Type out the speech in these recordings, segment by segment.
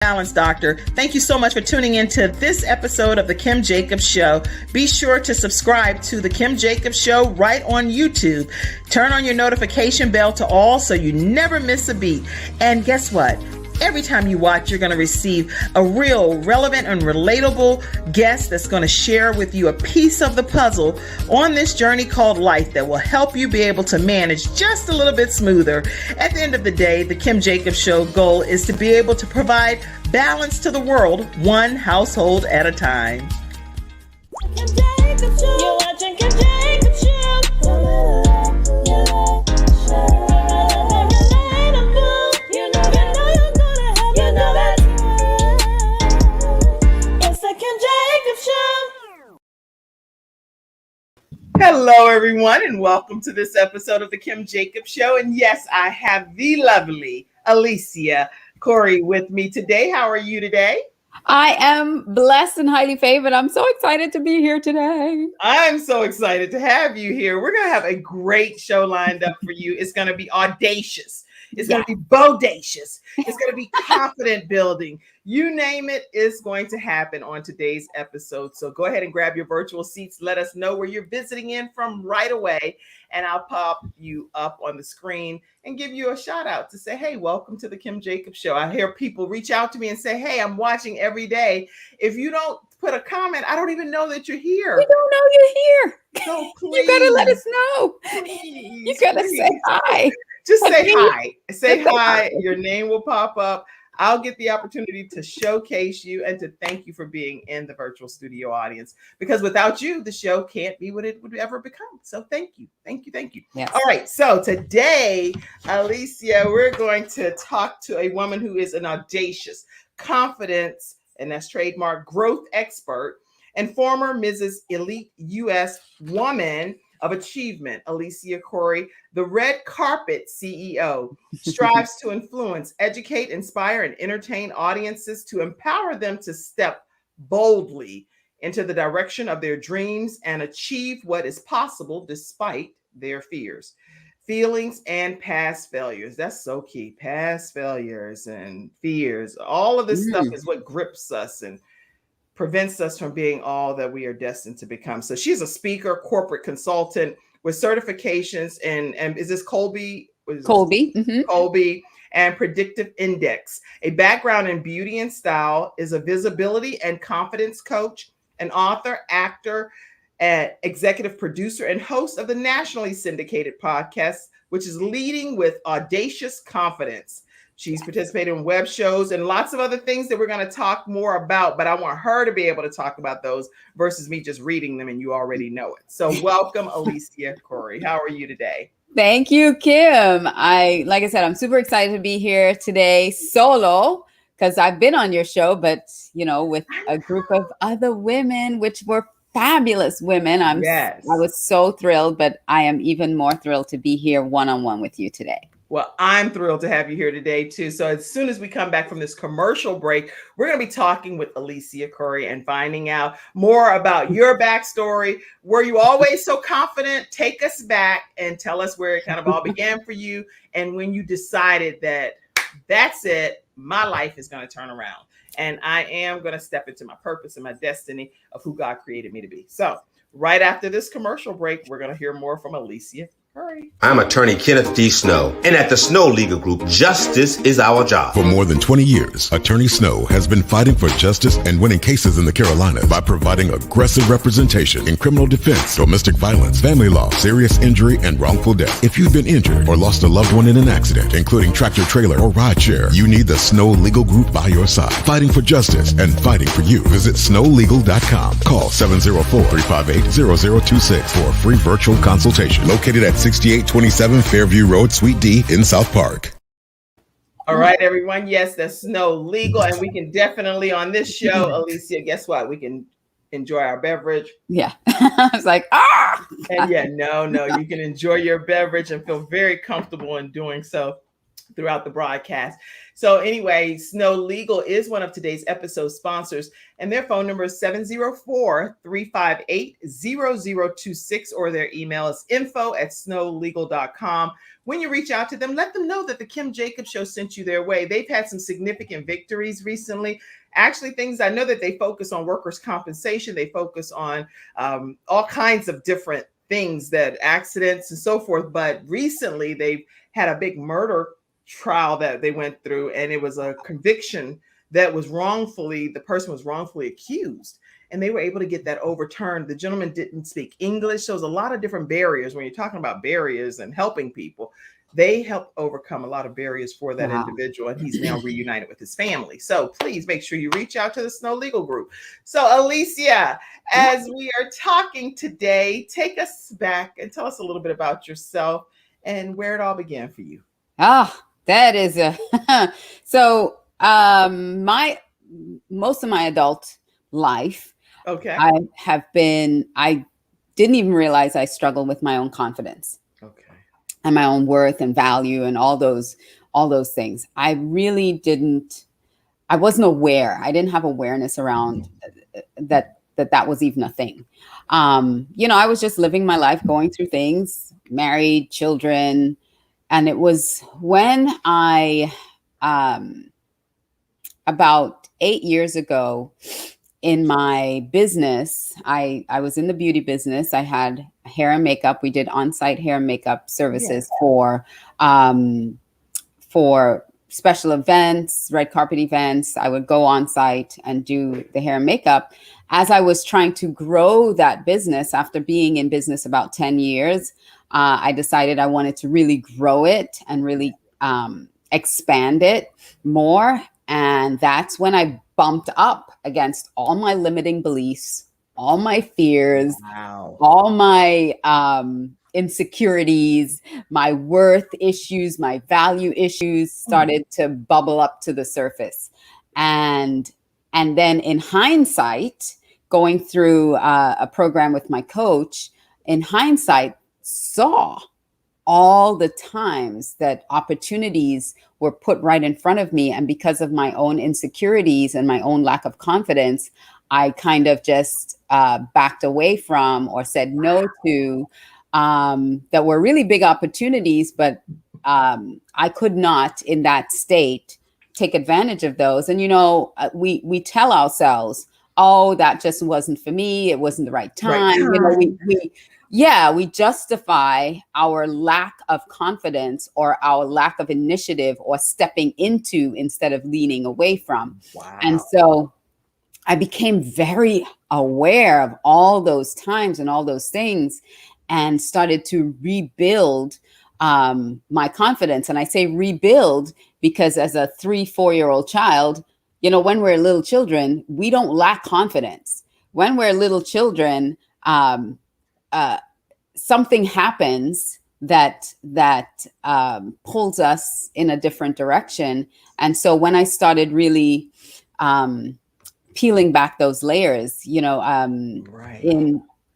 balance, doctor. Thank you so much for tuning into this episode of The Kim Jacobs Show. Be sure to subscribe to The Kim Jacobs Show right on YouTube. Turn on your notification bell to all so you never miss a beat. And guess what? Every time you watch, you're going to receive a real relevant and relatable guest that's going to share with you a piece of the puzzle on this journey called life that will help you be able to manage just a little bit smoother. At the end of the day, the Kim Jacobs Show goal is to be able to provide balance to the world, one household at a time. Kim Jacobs Show. You're watching Kim Jacobs Show. Hello, everyone, and welcome to this episode of The Kim Jacobs Show. And yes, I have the lovely Alicia Cory with me today. How are you today? I am blessed and highly favored. I'm so excited to be here today. I'm so excited to have you here. We're going to have a great show lined up for you. It's going to be audacious. It's going to be bodacious. It's going to be confident building. You name it, it's going to happen on today's episode. So go ahead and grab your virtual seats. Let us know where you're visiting in from right away. And I'll pop you up on the screen and give you a shout out to say, hey, welcome to the Kim Jacobs Show. I hear people reach out to me and say, hey, I'm watching every day. If you don't put a comment, I don't even know that you're here. We don't know you're here. So please. You gotta let us know. Please, You gotta say hi. Just say hi. Say hi. Your name will pop up. I'll get the opportunity to showcase you and to thank you for being in the virtual studio audience, because without you, the show can't be what it would ever become. So thank you. Thank you. Thank you. Yes. All right. So today, Alicia, we're going to talk to a woman who is an audacious confidence, and that's trademark, growth expert and former Mrs. Elite US Woman of Achievement. Alicia Cory, the red carpet CEO, strives to influence, educate, inspire, and entertain audiences to empower them to step boldly into the direction of their dreams and achieve what is possible despite their fears, feelings, and past failures. That's so key. Past failures and fears. All of this stuff is what grips us and prevents us from being all that we are destined to become. So she's a speaker, corporate consultant with certifications and is this Colby? Colby. Mm-hmm. Colby and Predictive Index, a background in beauty and style, is a visibility and confidence coach, an author, actor, and executive producer, and host of the nationally syndicated podcast, which is Leading with Audacious Confidence. She's participated in web shows and lots of other things that we're going to talk more about, but I want her to be able to talk about those versus me just reading them and you already know it. So welcome, Alicia Cory. How are you today? Thank you, Kim. Like I said, I'm super excited to be here today solo because I've been on your show, but with a group of other women, which were fabulous women. I was so thrilled, but I am even more thrilled to be here one-on-one with you today. Well, I'm thrilled to have you here today, too. So as soon as we come back from this commercial break, we're going to be talking with Alicia Cory and finding out more about your backstory. Were you always so confident? Take us back and tell us where it kind of all began for you and when you decided that that's it, my life is going to turn around and I am going to step into my purpose and my destiny of who God created me to be. So right after this commercial break, we're going to hear more from Alicia Cory. I'm attorney Kenneth D. Snow, and at the Snow Legal Group, justice is our job. For more than 20 years, Attorney Snow has been fighting for justice and winning cases in the Carolinas by providing aggressive representation in criminal defense, domestic violence, family law, serious injury, and wrongful death. If you've been injured or lost a loved one in an accident, including tractor trailer or rideshare, you need the Snow Legal Group by your side, fighting for justice and fighting for you. Visit snowlegal.com. Call 704-358-0026 for a free virtual consultation. Located at 6827 Fairview Road, Suite D in South Park. All right, everyone. Yes, that's Snow Legal. And we can definitely on this show, Alicia, guess what? We can enjoy our beverage. Yeah. I was like, ah. And you can enjoy your beverage and feel very comfortable in doing so throughout the broadcast. So anyway, Snow Legal is one of today's episode sponsors, and their phone number is 704-358-0026, or their email is info@snowlegal.com. When you reach out to them, let them know that the Kim Jacobs Show sent you their way. They've had some significant victories recently. Actually, things I know that they focus on workers' compensation. They focus on all kinds of different things, that accidents and so forth. But recently, they've had a big murder trial that they went through, and it was a conviction that was the person was wrongfully accused, and they were able to get that overturned. The gentleman didn't speak English, so there's a lot of different barriers. When you're talking about barriers and helping people, they help overcome a lot of barriers for that individual, and he's now reunited with his family. So please make sure you reach out to the Snow Legal Group. So Alicia, as we are talking today, take us back and tell us a little bit about yourself and where it all began for you. That is so most of my adult life, Okay. I didn't even realize I struggled with my own confidence. Okay. And my own worth and value and all those things. I really I wasn't aware. I didn't have awareness around that was even a thing. I was just living my life, going through things, married, children. And it was when I, about 8 years ago, in my business, I was in the beauty business. I had hair and makeup. We did on-site hair and makeup services for special events, red carpet events. I would go on site and do the hair and makeup. As I was trying to grow that business, after being in business about 10 years, I decided I wanted to really grow it and really expand it more. And that's when I bumped up against all my limiting beliefs, all my fears, all my insecurities, my worth issues, my value issues started to bubble up to the surface. And then in hindsight, going through a program with my coach, in hindsight, saw all the times that opportunities were put right in front of me. And because of my own insecurities and my own lack of confidence, I kind of just backed away from or said no to that were really big opportunities, but I could not in that state take advantage of those. And, we tell ourselves, oh, that just wasn't for me. It wasn't the right time. We justify our lack of confidence or our lack of initiative or stepping into instead of leaning away from. Wow. And so I became very aware of all those times and all those things and started to rebuild my confidence. And I say rebuild because as a 3-4-year-old child, when we're little children, we don't lack confidence. When we're little children, something happens that pulls us in a different direction. And so when I started really peeling back those layers, in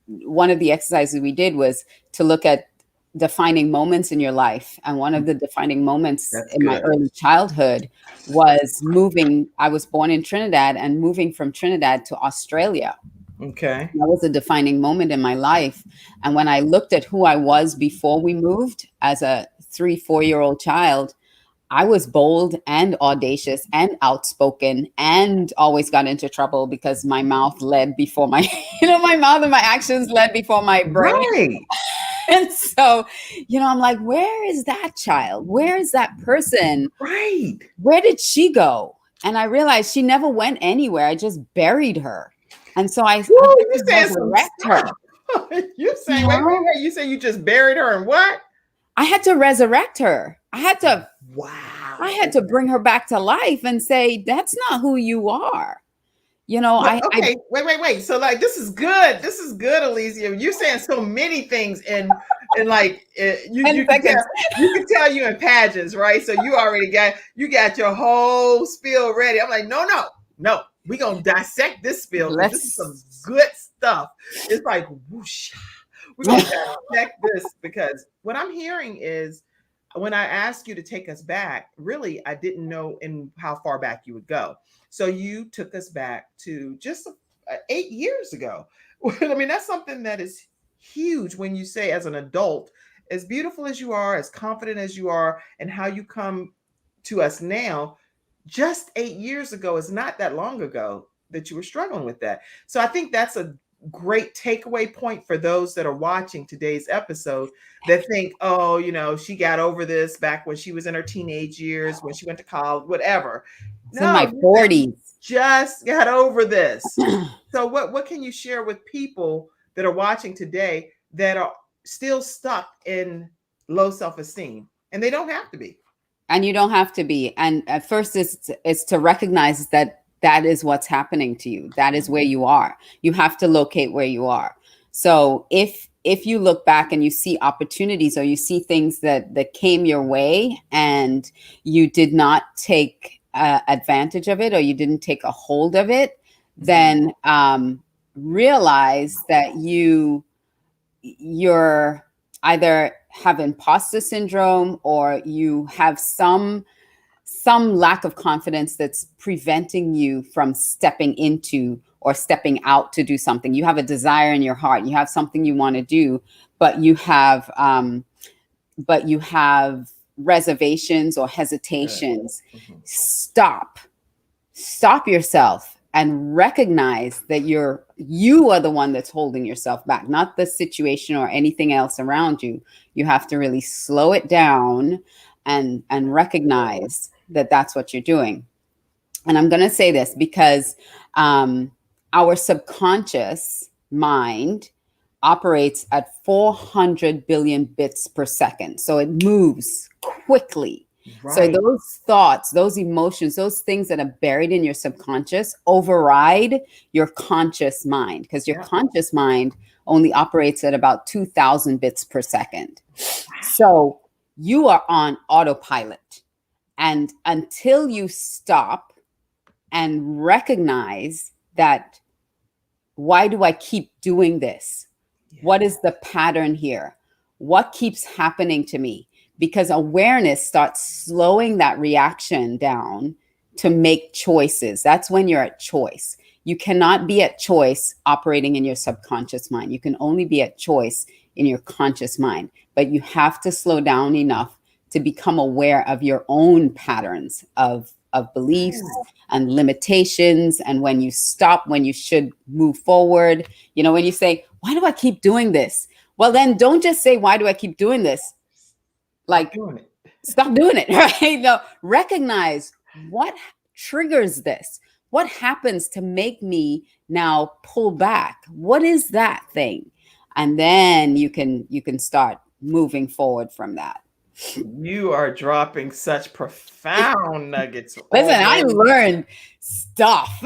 one of the exercises we did was to look at defining moments in your life. And one of the defining moments my early childhood was moving. I was born in Trinidad and moving from Trinidad to Australia. Okay. That was a defining moment in my life. And when I looked at who I was before we moved as a 3-4-year-old child, I was bold and audacious and outspoken and always got into trouble because my mouth led before my, my mouth and my actions led before my brain. Right. And so, I'm like, where is that child? Where is that person? Right. Where did she go? And I realized she never went anywhere. I just buried her. And so I resurrect her. You're saying, wait, you say you just buried her and what? I had to resurrect her. I had to bring her back to life and say, that's not who you are. Wait. So this is good. This is good, Alicia. You're saying so many things and like you can tell you in pageants, right? So you already got your whole spiel ready. I'm like, no. We're gonna dissect this spiel. This is some good stuff. It's like whoosh. We're gonna dissect this because what I'm hearing is when I asked you to take us back, really, I didn't know in how far back you would go. So you took us back to just 8 years ago. I mean, that's something that is huge when you say, as an adult, as beautiful as you are, as confident as you are, and how you come to us now, just 8 years ago is not that long ago that you were struggling with that. So I think that's a great takeaway point for those that are watching today's episode that think, oh, she got over this back when she was in her teenage years, when she went to college, whatever. It's in my No, 40s. just got over this. So what can you share with people that are watching today that are still stuck in low self-esteem? And they don't have to be. And you don't have to be. And at first it's to recognize that is what's happening to you. That is where you are. You have to locate where you are. So if you look back and you see opportunities, or you see things that came your way and you did not take advantage of it, or you didn't take a hold of it, then realize that you're either have imposter syndrome, or you have some lack of confidence that's preventing you from stepping into or stepping out to do something. You have a desire in your heart. You have something you want to do, but you have reservations or hesitations. Stop yourself and recognize that you are the one that's holding yourself back, not the situation or anything else around you. You have to really slow it down and recognize that that's what you're doing. And I'm going to say this because our subconscious mind operates at 400 billion bits per second. So it moves quickly. Right. So those thoughts, those emotions, those things that are buried in your subconscious override your conscious mind, because your conscious mind only operates at about 2,000 bits per second. So you are on autopilot. And until you stop and recognize that, why do I keep doing this? What is the pattern here? What keeps happening to me? Because awareness starts slowing that reaction down to make choices. That's when you're at choice. You cannot be at choice operating in your subconscious mind. You can only be at choice in your conscious mind. But you have to slow down enough to become aware of your own patterns of beliefs and limitations, and when you stop, when you should move forward. When you say, why do I keep doing this? Well, then don't just say, why do I keep doing this? Like, stop doing it, right? No, recognize what triggers this. What happens to make me now pull back? What is that thing? And then you can start moving forward from that. You are dropping such profound nuggets. Listen, I learned stuff.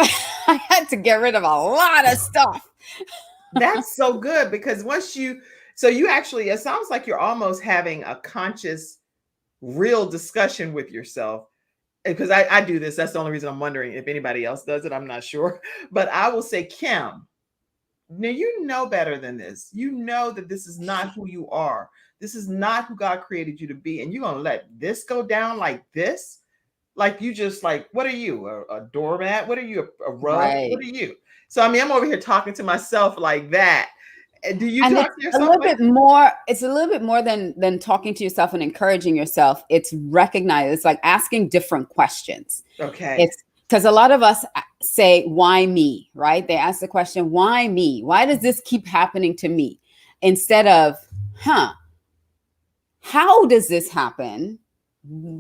I had to get rid of a lot of stuff. That's so good, because so you actually, it sounds like you're almost having a conscious, real discussion with yourself. Because I do this. That's the only reason I'm wondering if anybody else does it. I'm not sure. But I will say, Kim, now you know better than this. You know that this is not who you are. This is not who God created you to be. And you're going to let this go down like this? Like you just like, what are you? A doormat? What are you? A rug? Right. What are you? So, I mean, I'm over here talking to myself like that. Do you talk to yourself? It's a little bit more than talking to yourself and encouraging yourself. It's recognizing. It's like asking different questions. Okay. It's because a lot of us say, why me? Right? They ask the question, why me? Why does this keep happening to me? Instead of, how does this happen?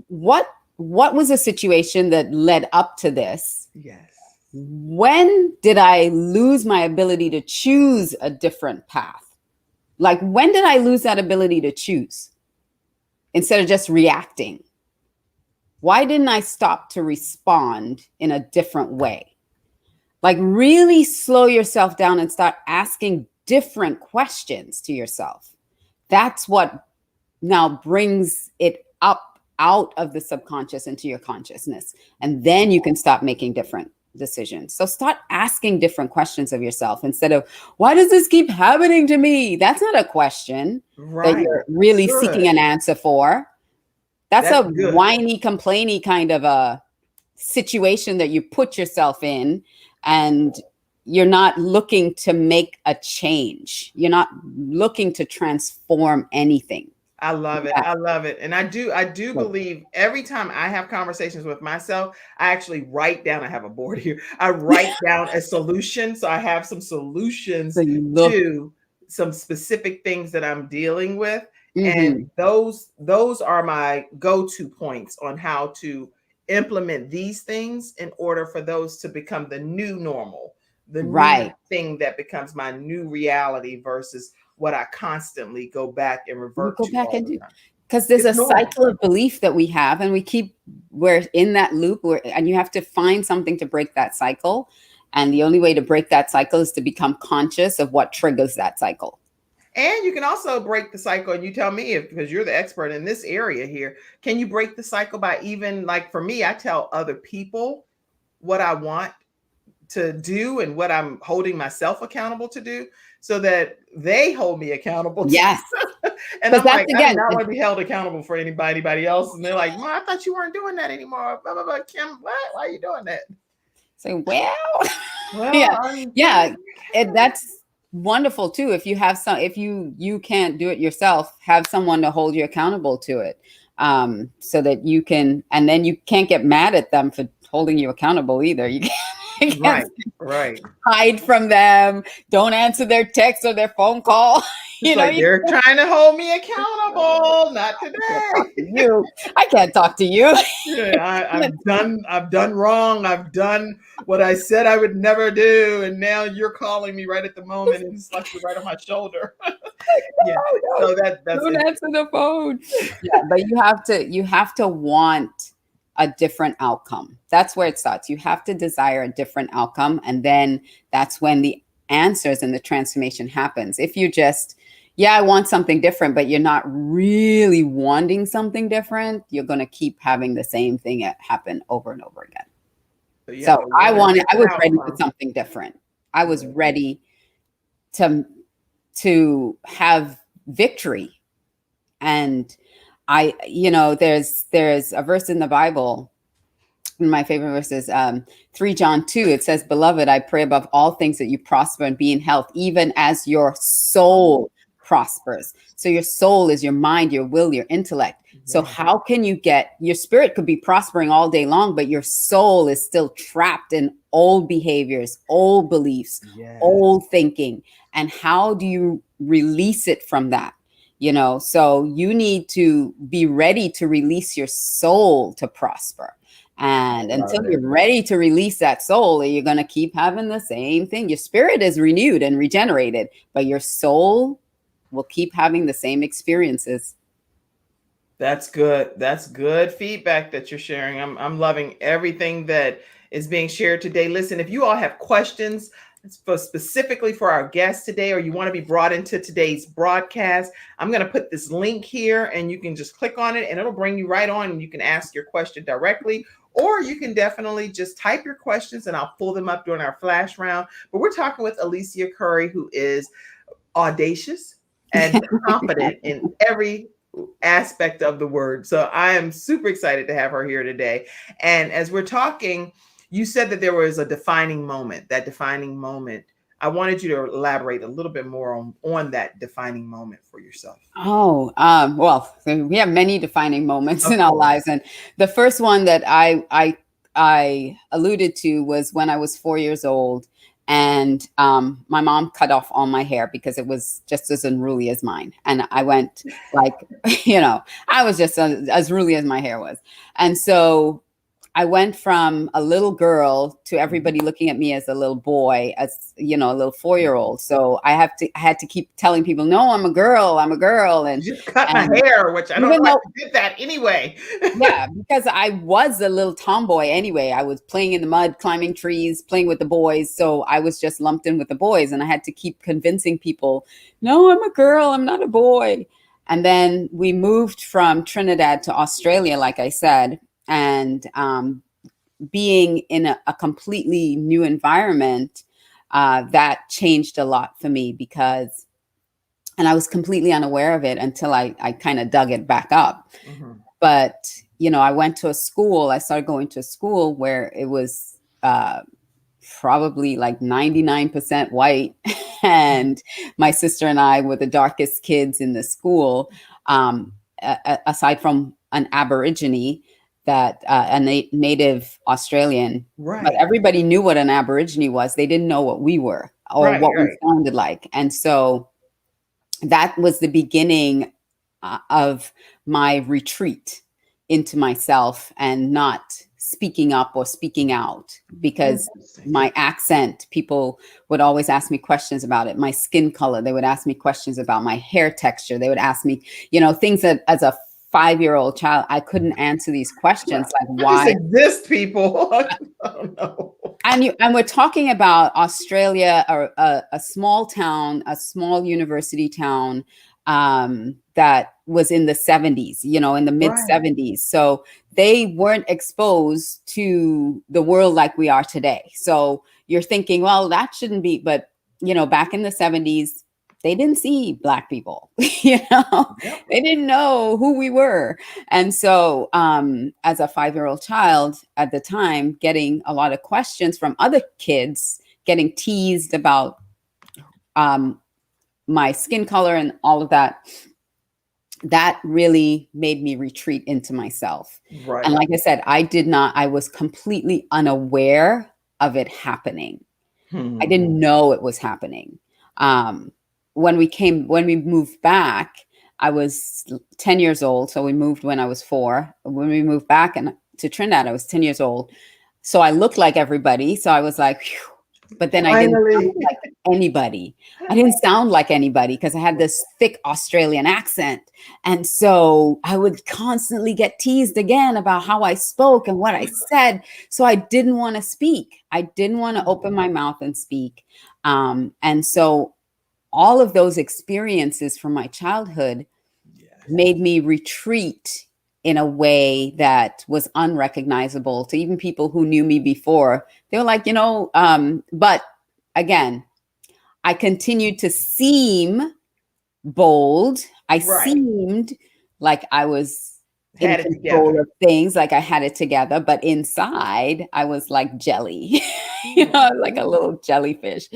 What was a situation that led up to this? Yes. When did I lose my ability to choose a different path? Like, when did I lose that ability to choose instead of just reacting? Why didn't I stop to respond in a different way? Like, really slow yourself down and start asking different questions to yourself. That's what now brings it up out of the subconscious into your consciousness. And then you can stop making different decisions. So start asking different questions of yourself instead of, why does this keep happening to me? That's not a question that you're really seeking an answer for. That's a good. whiny, complainy kind of a situation that you put yourself in, and you're not looking to make a change. You're not looking to transform anything. I love it. Yeah. I love it. And I do believe every time I have conversations with myself, I actually write down, I have a board here. I write down a solution. So I have some solutions So you look. to some specific things that I'm dealing with. Mhm. And those are my go-to points on how to implement these things in order for those to become the new normal, the Right. new thing that becomes my new reality versus what I constantly go back and You revert go to back all and the do, time. because there's It's a normal. cycle of belief that we have, and we're in that loop, and you have to find something to break that cycle. And the only way to break that cycle is to become conscious of what triggers that cycle. And you can also break the cycle, and you tell me if, because you're the expert in this area here, can you break the cycle by even, like for me, I tell other people what I want to do and what I'm holding myself accountable to do so that they hold me accountable to. Yes. And I'm Because like, that's I do again, not want to be held accountable for anybody else. And they're like, Mom, I thought you weren't doing that anymore. Blah, blah, blah. Kim, what? Why are you doing that? so well, Well, yeah, that's wonderful too. If you have if you can't do it yourself, have someone to hold you accountable to it, so that you can, and then you can't get mad at them for holding you accountable either. You can't right. hide from them. Don't answer their text or their phone call. It's like You they're trying to hold me accountable. Not can't today. talk to you. I can't talk to you. Yeah, I've done wrong. I've done what I said I would never do, and now you're calling me right at the moment, and it's like you're right on my shoulder. Yeah. So that's Don't it. answer the phone. Yeah, but you have to want a different outcome. That's where it starts. You have to desire a different outcome, and then that's when the answers and the transformation happens. If you just, yeah, I want something different, but you're not really wanting something different, you're going to keep having the same thing happen over and over again. you So have to I want a was different ready for outcome. something different. I was ready to have victory. And there's a verse in the Bible. One of my favorite verses, 3 John 2, it says, "Beloved, I pray above all things that you prosper and be in health, even as your soul prospers." So your soul is your mind, your will, your intellect. So how can you your spirit could be prospering all day long, but your soul is still trapped in old behaviors, old beliefs, old thinking. And how do you release it from that? So you need to be ready to release your soul to prosper. And until you're ready to release that soul, you're going to keep having the same thing. Your spirit is renewed and regenerated, but your soul will keep having the same experiences. That's good. That's good feedback that you're sharing. I'm loving everything that is being shared today. Listen, if you all have questions specifically for our guest today, or you want to be brought into today's broadcast, I'm going to put this link here and you can just click on it and it'll bring you right on and you can ask your question directly, or you can definitely just type your questions and I'll pull them up during our flash round. But we're talking with Alicia Couri, who is audacious and confident in every aspect of the word. So I am super excited to have her here today. And as we're talking, you said that there was a defining moment. That defining moment, I wanted you to elaborate a little bit more on that defining moment for yourself. Oh, well, we have many defining moments in our lives, and the first one that I alluded to was when I was 4 years old, and my mom cut off all my hair because it was just as unruly as mine, and I went like, I was just as unruly as my hair was, and so I went from a little girl to everybody looking at me as a little boy, as a little 4-year-old. So I had to keep telling people, no, I'm a girl, and you just cut my hair, which I don't know why you did that anyway. Yeah, because I was a little tomboy anyway. I was playing in the mud, climbing trees, playing with the boys. So I was just lumped in with the boys, and I had to keep convincing people, no, I'm a girl, I'm not a boy. And then we moved from Trinidad to Australia, like I said. And being in a completely new environment, that changed a lot for me and I was completely unaware of it until I kind of dug it back up. But, I went to a school, I started going to a school where it was probably like 99% white. And my sister and I were the darkest kids in the school, aside from an Aborigine that a native Australian. Right. But everybody knew what an Aborigine was. They didn't know what we were or Right, what right. we sounded like. And so that was the beginning of my retreat into myself and not speaking up or speaking out, because my accent, people would always ask me questions about it. My skin color, they would ask me questions about my hair texture. They would ask me, things that as a 5-year-old child, I couldn't answer these questions. Like, why exist people? Oh, no. And we're talking about Australia, or a small town, a small university town, that was in the 70s, in the mid 70s. So they weren't exposed to the world like we are today. So you're thinking, well, that shouldn't be, but back in the 70s, they didn't see Black people, they didn't know who we were. And so as a 5-year-old child at the time, getting a lot of questions from other kids, getting teased about my skin color and all of that, that really made me retreat into myself. Right. And like I said, I was completely unaware of it happening. I didn't know it was happening. When we moved back, I was 10 years old. So we moved when I was 4. When we moved back to Trinidad, I was 10 years old. So I looked like everybody. So I was like, phew. But then I didn't sound like anybody. I didn't sound like anybody because I had this thick Australian accent. And so I would constantly get teased again about how I spoke and what I said. So I didn't want to speak. I didn't want to open my mouth and speak. And so all of those experiences from my childhood made me retreat in a way that was unrecognizable to even people who knew me before. They were like, but again, I continued to seem bold. I seemed like I was in control of things, like I had it together, but inside I was like jelly, like a little jellyfish.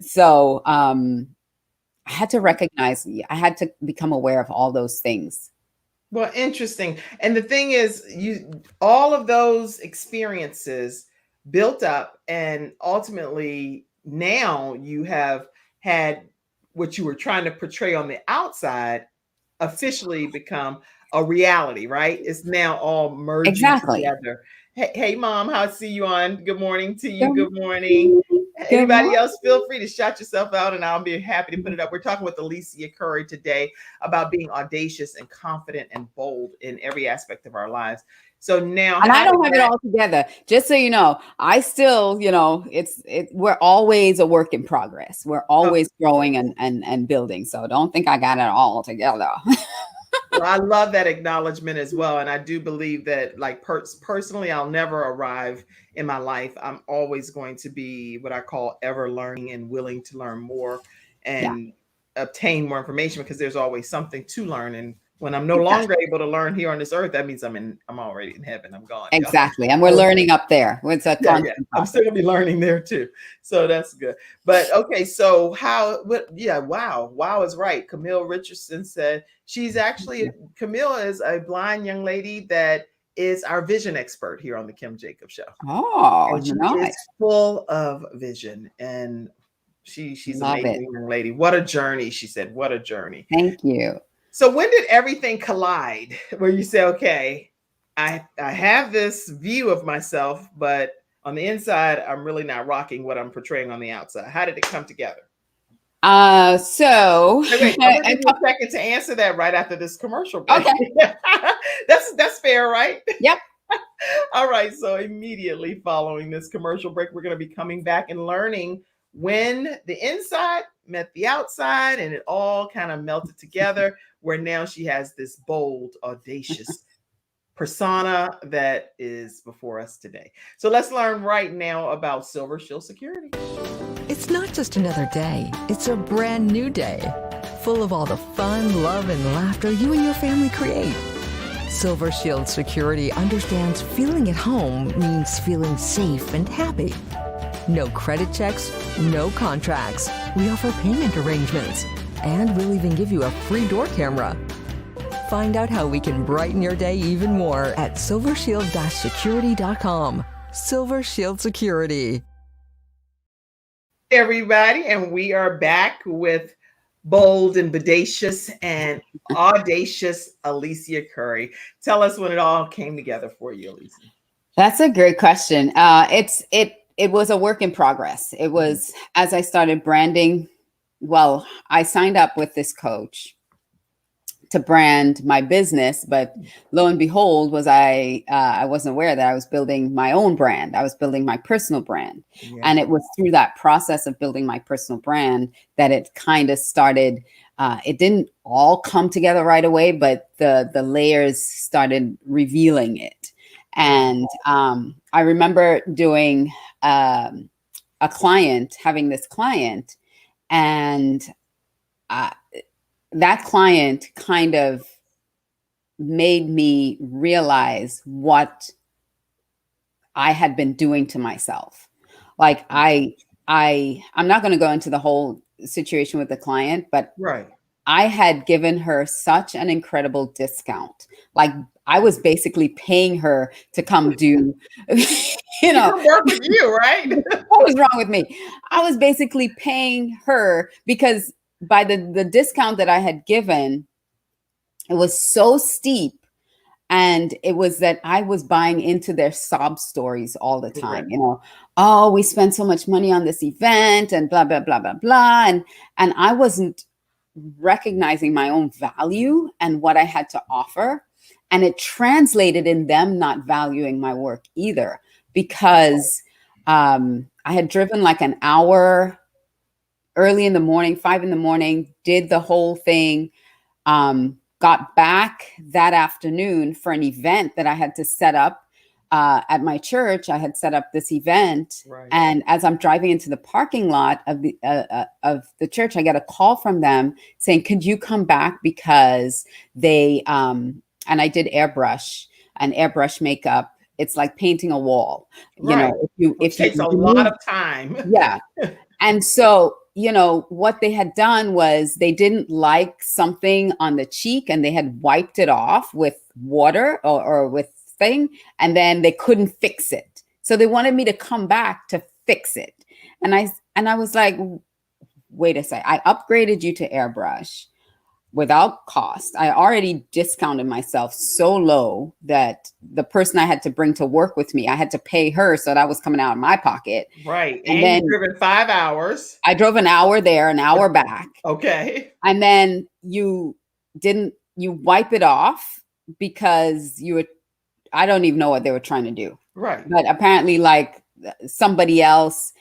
So I had to recognize, I had to become aware of all those things. Well, interesting. And the thing is, all of those experiences built up, and ultimately now you have had what you were trying to portray on the outside officially become a reality, right? It's now all merging together. Hey, Mom, how I see you on. Good morning to you. Good morning. Anybody else, feel free to shout yourself out and I'll be happy to put it up. We're talking with Alicia Couri today about being audacious and confident and bold in every aspect of our lives. So now, and I don't have it all together. Just so you know, I still, we're always a work in progress. We're always growing and building. So don't think I got it all together. Well, I love that acknowledgement as well. And I do believe that, like, personally, I'll never arrive in my life. I'm always going to be what I call ever learning and willing to learn more and obtain more information, because there's always something to learn. And when I'm no longer able to learn here on this earth, that means I'm already in heaven. I'm gone. Exactly. And we're learning up there. It's a constant I'm still gonna be learning there too. So that's good. But okay, so wow is right. Camille Richardson said Camille is a blind young lady that is our vision expert here on the Kim Jacobs Show. Oh, and she is full of vision, and she's an amazing young lady. What a journey, she said. What a journey. Thank you. So when did everything collide where you say, okay, I have this view of myself, but on the inside, I'm really not rocking what I'm portraying on the outside? How did it come together? So okay, I'm gonna give you a second to answer that right after this commercial break. Okay. That's fair, right? Yep. All right. So immediately following this commercial break, we're going to be coming back and learning when the inside met the outside and it all kind of melted together, where now she has this bold, audacious persona that is before us today. So let's learn right now about Silver Shield Security. It's not just another day. It's a brand new day, full of all the fun, love, and laughter you and your family create. Silver Shield Security understands feeling at home means feeling safe and happy. No credit checks, no contracts. We offer payment arrangements, and we'll even give you a free door camera. Find out how we can brighten your day even more at silvershield-security.com. Silver Shield Security. Everybody, and we are back with bold and bodacious and audacious Alicia Couri. Tell us when it all came together for you, Alicia. That's a great question. It was a work in progress. It was as I started branding. Well, I signed up with this coach to brand my business, but lo and behold, I wasn't aware that I was building my own brand. I was building my personal brand. Yeah. And it was through that process of building my personal brand that it kind of started. It didn't all come together right away, but the layers started revealing it. And I remember doing having this client, and that client kind of made me realize what I had been doing to myself. Like I'm not going to go into the whole situation with the client, but Right. I had given her such an incredible discount. Like I was basically paying her to come do, Work with you, right? what was wrong with me? I was basically paying her because by the discount that I had given, it was so steep. And it was that I was buying into their sob stories all the time. Right. Oh, we spent so much money on this event and blah, blah, blah, blah, blah. And I wasn't recognizing my own value and what I had to offer. And it translated in them not valuing my work either, because I had driven like an hour early in the morning, 5 a.m, did the whole thing, got back that afternoon for an event that I had to set up at my church. I had set up this event. Right. And as I'm driving into the parking lot of the church, I got a call from them saying, could you come back? Because they, and I did airbrush makeup. It's like painting a wall. Right. It takes a lot of time. Yeah. And so, what they had done was they didn't like something on the cheek and they had wiped it off with water or with thing, and then they couldn't fix it. So they wanted me to come back to fix it. And I was like, wait a second, I upgraded you to airbrush without cost. I already discounted myself so low that the person I had to bring to work with me, I had to pay her. So that was coming out of my pocket. Right. And then you've driven 5 hours. I drove an hour there, an hour back. Okay. And then you wipe it off because I don't even know what they were trying to do. Right. But apparently like somebody else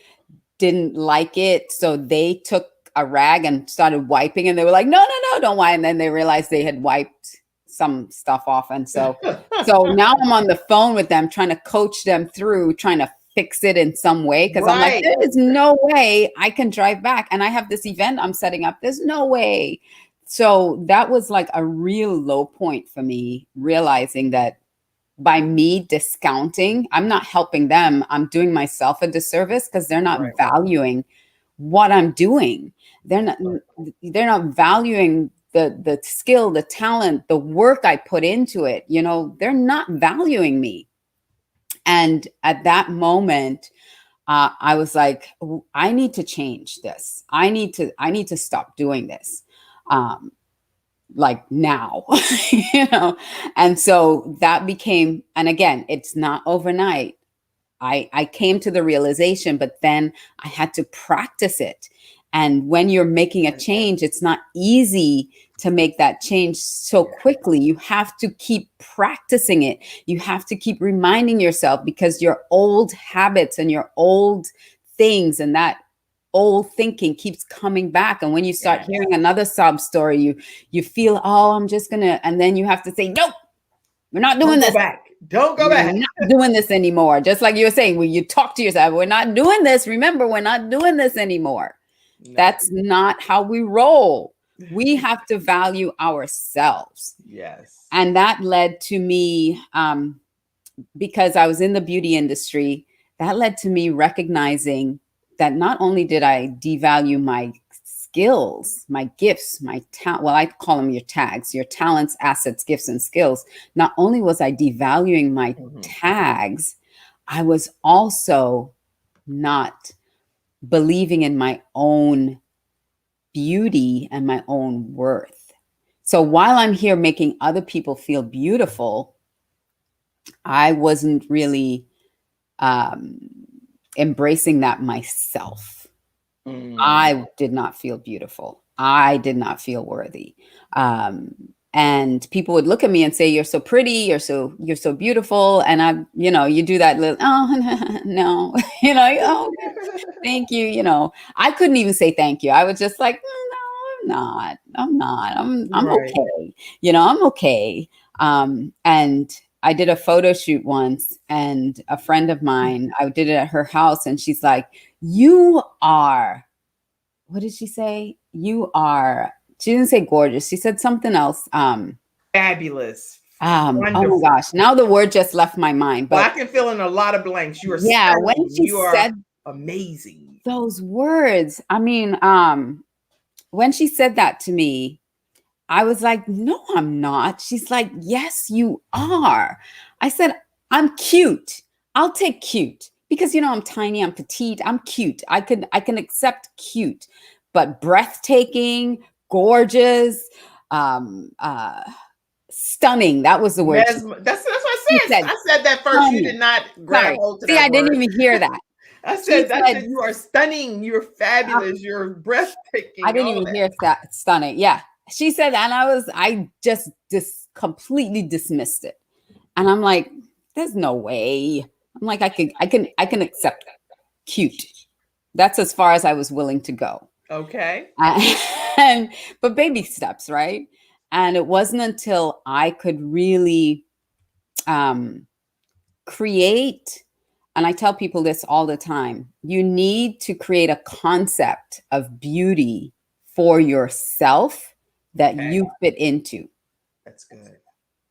didn't like it. So they took a rag and started wiping, and they were like, no, don't wipe. And then they realized they had wiped some stuff off. And so now I'm on the phone with them trying to coach them through trying to fix it in some way. Cause I'm like, there is no way I can drive back. And I have this event I'm setting up. There's no way. So that was like a real low point for me, realizing that by me discounting, I'm not helping them. I'm doing myself a disservice because they're not valuing what I'm doing. They're not valuing the skill, the talent, the work I put into it. They're not valuing me. And at that moment, I was like, I need to change this. I need to stop doing this. Like now, and so that became, and again, it's not overnight. I came to the realization, but then I had to practice it. And when you're making a change, it's not easy to make that change so quickly. You have to keep practicing it. You have to keep reminding yourself, because your old habits and your old things and that old thinking keeps coming back. And when you start hearing another sob story, you feel, oh, I'm just gonna, and then you have to say, nope, we're not doing this. Don't go back. We're not doing this anymore. Just like you were saying, when you talk to yourself, we're not doing this. Remember, we're not doing this anymore. No. That's not how we roll. We have to value ourselves. Yes. And that led to me, because I was in the beauty industry, that led to me recognizing that not only did I devalue my skills, my gifts, my talent, well, I call them your tags, your talents, assets, gifts, and skills. Not only was I devaluing my tags, I was also not believing in my own beauty and my own worth. So while I'm here making other people feel beautiful, I wasn't really embracing that myself. I did not feel beautiful. I did not feel worthy. And people would look at me and say, "You're so pretty. You're so beautiful." And I, you do that little, "Oh, no," "Oh, thank you." I couldn't even say thank you. I was just like, "No, I'm not. I'm Right. okay. I'm okay." And I did a photo shoot once, and a friend of mine, I did it at her house, and she's like, "You are," what did she say? "You are," she didn't say gorgeous. She said something else. Fabulous. Oh Wonderful. my gosh. Now the word just left my mind. Well, I But can fill in a lot of blanks. You are yeah, stunning. when she You are said amazing. those words, I mean, when she said that to me, I was like, "No, I'm not." She's like, "Yes, you are." I said, "I'm cute. I'll take cute because I'm tiny, I'm petite, I'm cute. I can accept cute, but breathtaking, gorgeous, stunning." That was the word. That's what I She said. said, I said that first. You "Stunning." did not grab Sorry. hold to See, that I didn't word. even hear that. I She said said, you are stunning. You're fabulous. You're breathtaking. I didn't All even that. hear that. Stunning. Yeah. She said that, and I just completely dismissed it. And I'm like, "There's no way." I'm like, I can accept cute. That's as far as I was willing to go. Okay. But baby steps, right? And it wasn't until I could really create, and I tell people this all the time, you need to create a concept of beauty for yourself that Okay. you fit into. That's good.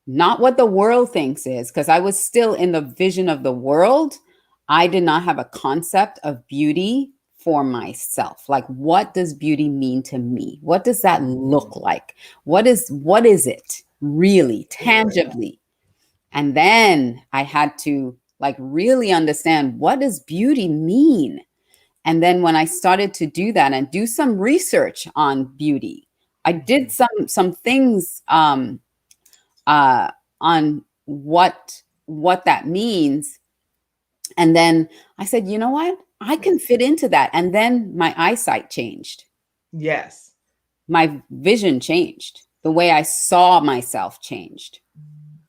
Not what the world thinks is, because I was still in the vision of the world. I did not have a concept of beauty for myself. Like, what does beauty mean to me? What does that look like? What is it really, tangibly? And then I had to like really understand, what does beauty mean? And then when I started to do that and do some research on beauty, I did some things on what that means. And then I said, "You know what? I can fit into that." And then my eyesight changed. Yes. My vision changed. The way I saw myself changed.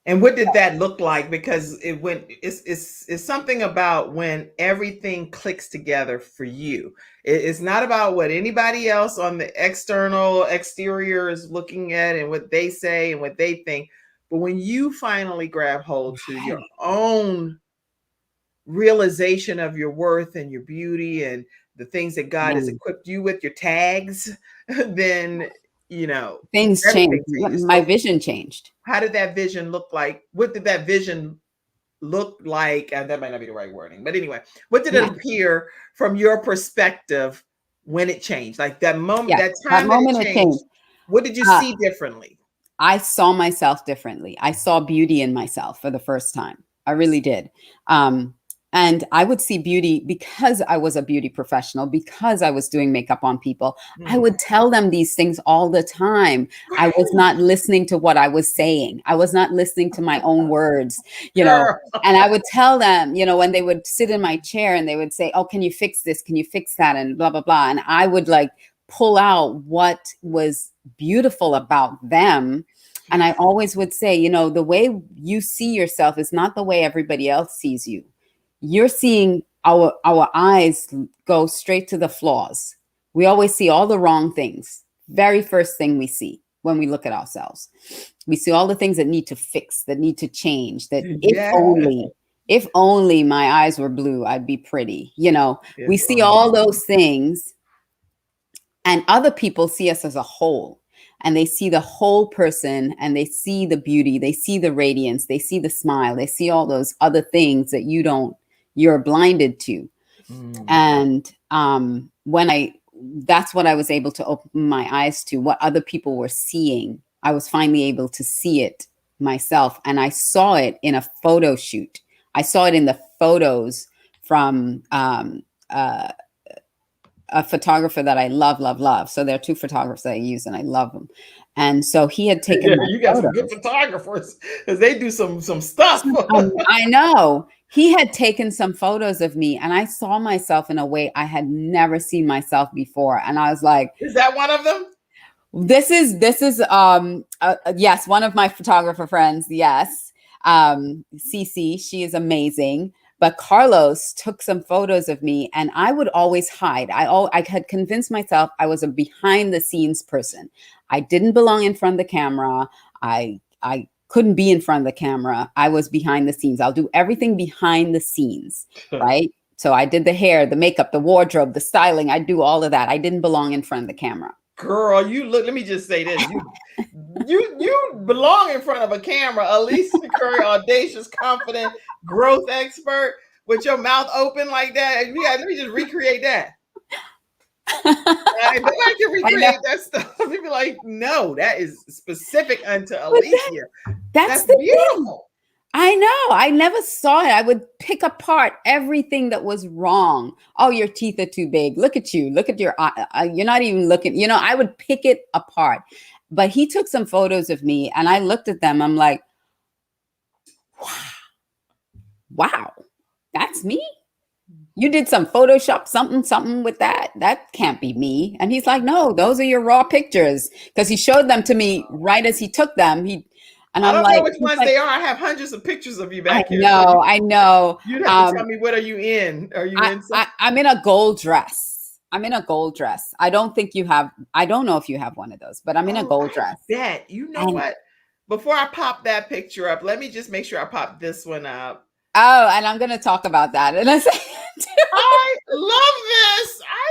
And what did that look like? Because it's something about when everything clicks together for you. It's not about what anybody else on the exterior is looking at and what they say and what they think. But when you finally grab hold to your own realization of your worth and your beauty and the things that God has equipped you with, your tags, then Things changed. everything changes. My So vision changed. how did that vision look like? What did that vision look like? And that might not be the right wording, but anyway, what did it Yeah. appear from your perspective when it changed? Like that moment, Yeah. that That time that moment it it changed, changed. what did you Uh, see differently? I saw myself differently. I saw beauty in myself for the first time. I really did. And I would see beauty because I was a beauty professional, because I was doing makeup on people. I would tell them these things all the time. I was not listening to what I was saying. I was not listening to my own words, Girl. and I would tell them, when they would sit in my chair and they would say, "Oh, can you fix this? Can you fix that?" And blah, blah, blah. And I would like pull out what was beautiful about them. And I always would say, the way you see yourself is not the way everybody else sees you. You're seeing our eyes go straight to the flaws. We always see all the wrong things. Very first thing we see when we look at ourselves. We see all the things that need to fix, that need to change, that if only my eyes were blue, I'd be pretty. We see all those things, and other people see us as a whole. and they see the whole person, and they see the beauty, they see the radiance, they see the smile, they see all those other things that you're blinded to. And that's what I was able to open my eyes to, what other people were seeing. I was finally able to see it myself. And I saw it in a photo shoot. I saw it in the photos from a photographer that I love. So there are two photographers that I use, and I love them. And so he had taken you got some good photographers, because they do some stuff. I know. He had taken some photos of me, and I saw myself in a way I had never seen myself before. And I was like, is that one of them? This is yes, one of my photographer friends. Yes. Cece, she is amazing. But Carlos took some photos of me, and I would always hide. I had convinced myself I was a behind the scenes person. I didn't belong in front of the camera. I couldn't be in front of the camera. I was behind the scenes. I'll do everything behind the scenes, right? So I did the hair, the makeup, the wardrobe, the styling. I do all of that. I didn't belong in front of the camera. Girl, you look, let me just say this. You belong in front of a camera. Alicia Couri, audacious, confident, growth expert, with your mouth open like that. Yeah, let me just recreate that. Nobody can recreate that stuff. People be like, no, that is specific unto Alicia. That's beautiful. Thing. I know. I never saw it. I would pick apart everything that was wrong. Oh, your teeth are too big. Look at you. Look at your eye. You're not even looking. You know, I would pick it apart. But he took some photos of me, and I looked at them. I'm like, wow, that's me. You did some Photoshop something with that. That can't be me. And he's like, no, those are your raw pictures. Because he showed them to me right as he took them. And I don't know which ones they are. I have hundreds of pictures of you back here. I know. You have to tell me, what are you in? Are you in something? I'm in a gold dress. I'm in a gold dress. I don't know if you have one of those, but I'm in a gold dress. You know what? Before I pop that picture up, let me just make sure I pop this one up. Oh, and I'm going to talk about that in a second. I love this. I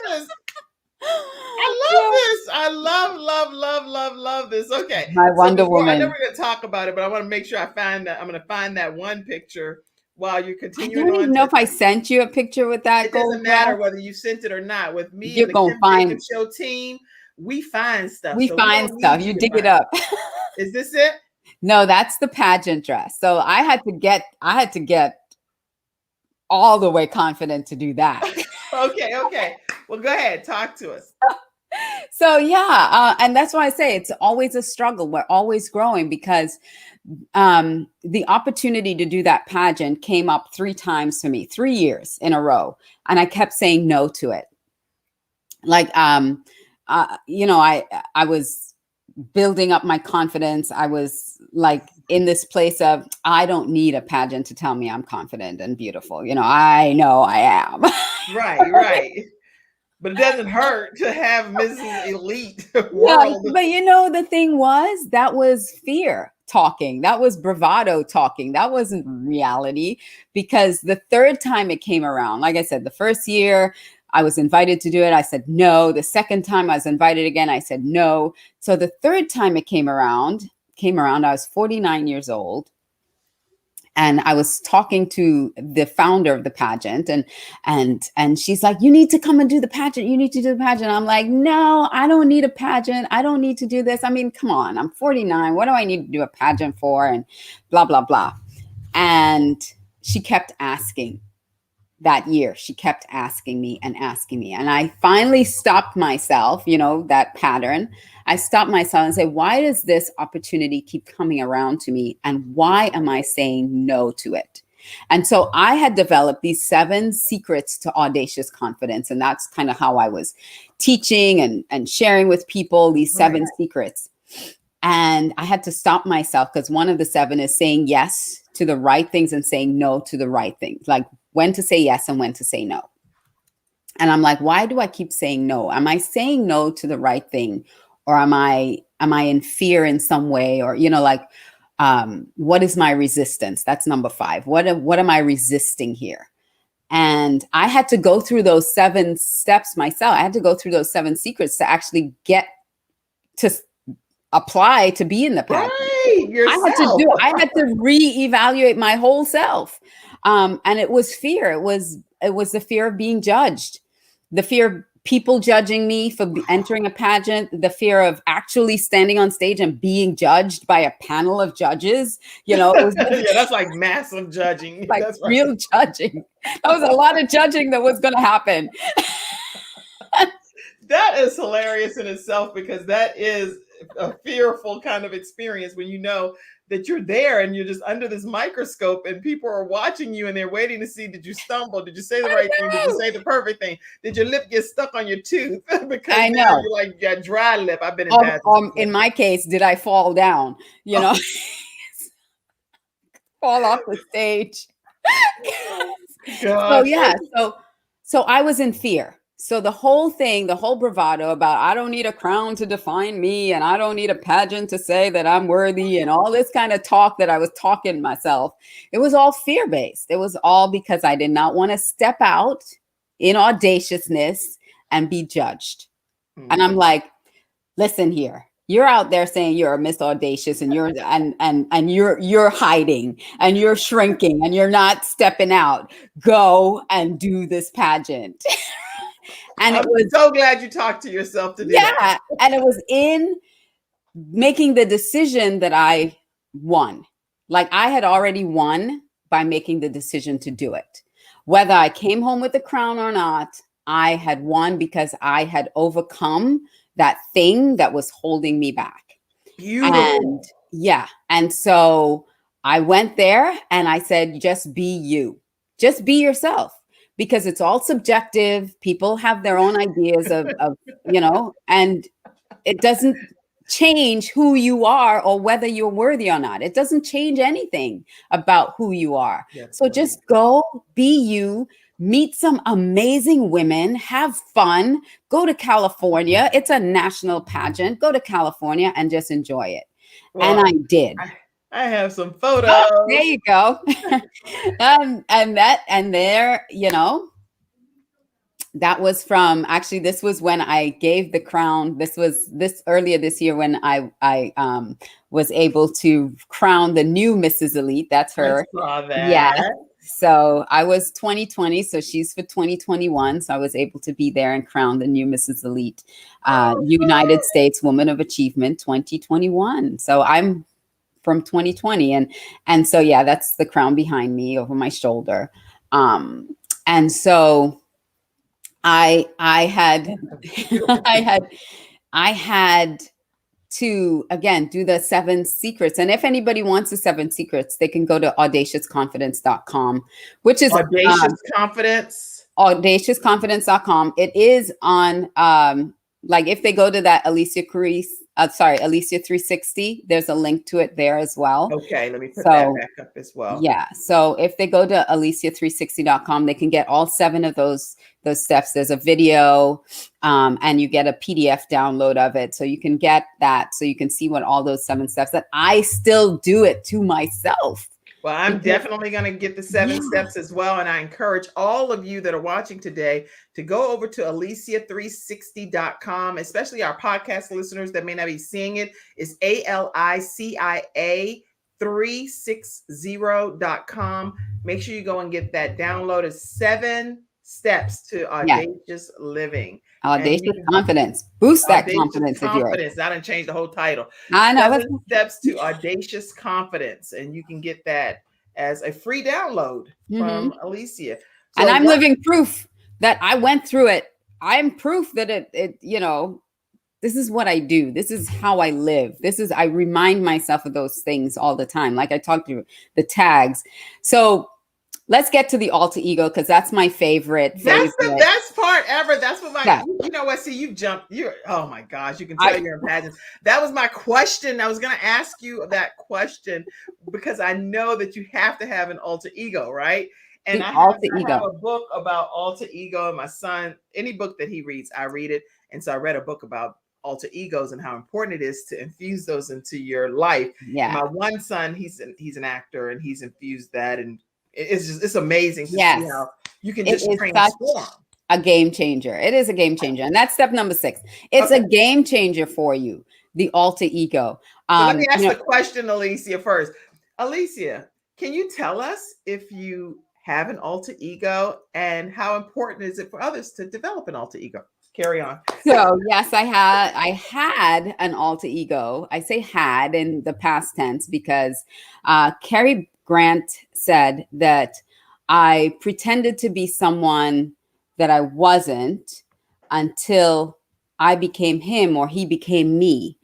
love this. Okay. My Wonder Woman. I know we're going to talk about it, but I want to make sure I find that. I'm going to find that one picture while you're continuing. I don't even know if I sent you a picture with that. It doesn't matter whether you sent it or not. With me you're and the gonna Kim find Jacobs Show team, we find stuff. We find stuff. You dig it up. Is this it? No, that's the pageant dress. So I had to get all the way confident to do that. Okay. Well, go ahead. Talk to us. So yeah, and that's why I say it's always a struggle. We're always growing, because the opportunity to do that pageant came up 3 times for me, 3 years in a row, and I kept saying no to it. Like, you know, I was building up my confidence. I was like in this place of, I don't need a pageant to tell me I'm confident and beautiful. You know I am. Right. But it doesn't hurt to have Mrs. Elite World. Yeah, but you know, the thing was, that was fear talking. That was bravado talking. That wasn't reality, because the 3rd time it came around, like I said, the first year I was invited to do it, I said no. The 2nd time I was invited again, I said no. So the 3rd time it came around, I was 49 years old. And I was talking to the founder of the pageant, and she's like, you need to come and do the pageant. You need to do the pageant. I'm like, no, I don't need a pageant. I don't need to do this. I mean, come on, I'm 49. What do I need to do a pageant for? And blah, blah, blah. And she kept asking. That year, she kept asking me. And I finally stopped myself, you know, that pattern. I stopped myself and said, why does this opportunity keep coming around to me? And why am I saying no to it? And so I had developed these 7 secrets to audacious confidence. And that's kind of how I was teaching and sharing with people these 7 secrets. And I had to stop myself, because one of the 7 is saying yes to the right things and saying no to the right things. Like, when to say yes and when to say no. And I'm like, why do I keep saying no? Am I saying no to the right thing? Or am I in fear in some way? Or, you know, like, what is my resistance? That's number 5. What am I resisting here? And I had to go through those 7 steps myself. I had to go through those 7 secrets to actually get apply to be in the pageant. Right, yourself. I had to reevaluate my whole self. And it was fear. It was the fear of being judged, the fear of people judging me for entering a pageant, the fear of actually standing on stage and being judged by a panel of judges. You know, it was Yeah, that's like massive judging. like That's right. real judging. That was a lot of judging that was going to happen. That is hilarious in itself, because that is a fearful kind of experience when you know that you're there and you're just under this microscope and people are watching you and they're waiting to see, did you stumble? Did you say the right thing? Did you say the perfect thing? Did your lip get stuck on your tooth? Because I now know. you're like, you got dry lip. I've been in pageants. In my case, did I fall down? You know, fall off the stage. So yeah, so I was in fear. So the whole thing, the whole bravado about I don't need a crown to define me and I don't need a pageant to say that I'm worthy and all this kind of talk that I was talking myself, it was all fear-based. It was all because I did not want to step out in audaciousness and be judged. And I'm like, listen here. You're out there saying you're a Miss Audacious and you're you're hiding and you're shrinking and you're not stepping out. Go and do this pageant. And I'm it was so glad you talked to yourself to do that. And it was in making the decision that I won. Like I had already won by making the decision to do it. Whether I came home with the crown or not, I had won because I had overcome that thing that was holding me back. Beautiful. And so I went there and I said, just be you, just be yourself. Because it's all subjective. People have their own ideas of, you know, and it doesn't change who you are or whether you're worthy or not. It doesn't change anything about who you are. So just go, be you, meet some amazing women, have fun, go to California. It's a national pageant. Go to California and just enjoy it. Well, and I did. I have some photos. Oh, there you go. and there, you know, that was from, actually, this was when I gave the crown. This was earlier this year when I was able to crown the new Mrs. Elite. That's her. I saw that. Yeah. So I was 2020, so she's for 2021. So I was able to be there and crown the new Mrs. Elite, United States Woman of Achievement 2021. So I'm from 2020. And so, yeah, that's the crown behind me over my shoulder. And so I had to, again, do the 7 secrets. And if anybody wants the 7 secrets, they can go to audaciousconfidence.com, which is Audacious Confidence. Audaciousconfidence.com. It is on, like if they go to that Alicia Couri, Alicia 360, there's a link to it there as well. Okay, let me put that back up as well. Yeah. So if they go to alicia360.com, they can get all 7 of those steps. There's a video, and you get a PDF download of it. So you can get that. So you can see what all those 7 steps that I still do it to myself. Well, I'm definitely going to get the 7 steps as well. And I encourage all of you that are watching today to go over to Alicia360.com, especially our podcast listeners that may not be seeing it. It's ALICIA360.com. Make sure you go and get that download. It's 7 steps to audacious living. Audacious confidence. Boost that confidence. Confidence. I done changed the whole title. I know. 7 steps to audacious confidence. And you can get that as a free download from Alicia. So and I'm living proof that I went through it. I'm proof that it, you know, this is what I do. This is how I live. I remind myself of those things all the time. Like I talked to the tags. So let's get to the alter ego, because that's my favorite. That's the best part ever. That's what you know what? See, you jumped. Oh my gosh, you can tell you're in pageants. That was my question. I was going to ask you that question because I know that you have to have an alter ego, right? And I have a book about alter ego. And my son, any book that he reads, I read it. And so I read a book about alter egos and how important it is to infuse those into your life. Yeah. And my one son, he's an actor, and he's infused that, and it's amazing to see how you can just transform. A game changer. It is a game changer. And that's step number 6. It's a game changer for you. the alter ego. So let me ask You the know, question, Alicia, first. Alicia, can you tell us if you have an alter ego and how important is it for others to develop an alter ego? Carry on. so yes, I had an alter ego. I say had in the past tense because Cary Grant said that I pretended to be someone that I wasn't until I became him or he became me.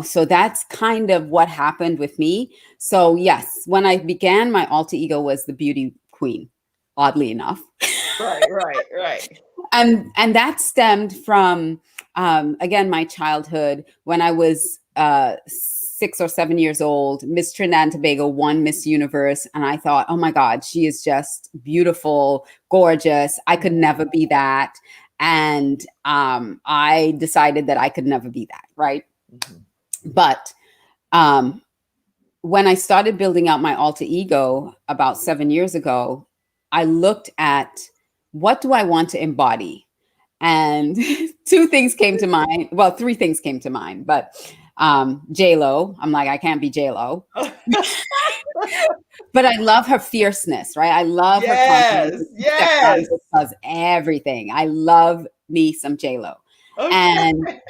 So that's kind of what happened with me. So yes, when I began, my alter ego was the beauty queen, oddly enough. Right, right, right. And that stemmed from again my childhood when I was 6 or 7 years old. Miss Trinidad and Tobago won Miss Universe, and I thought, oh my God, she is just beautiful, gorgeous. I could never be that, and I decided that I could never be that, right? But um, when I started building out my alter ego about 7 years ago, I looked at what do I want to embody? And two things came to mind. Well, three things came to mind, but J-Lo, I'm like, I can't be J-Lo. But I love her fierceness, right? I love her confidence. Yes, She steps out and yes. just does everything. I love me some J-Lo. Okay. And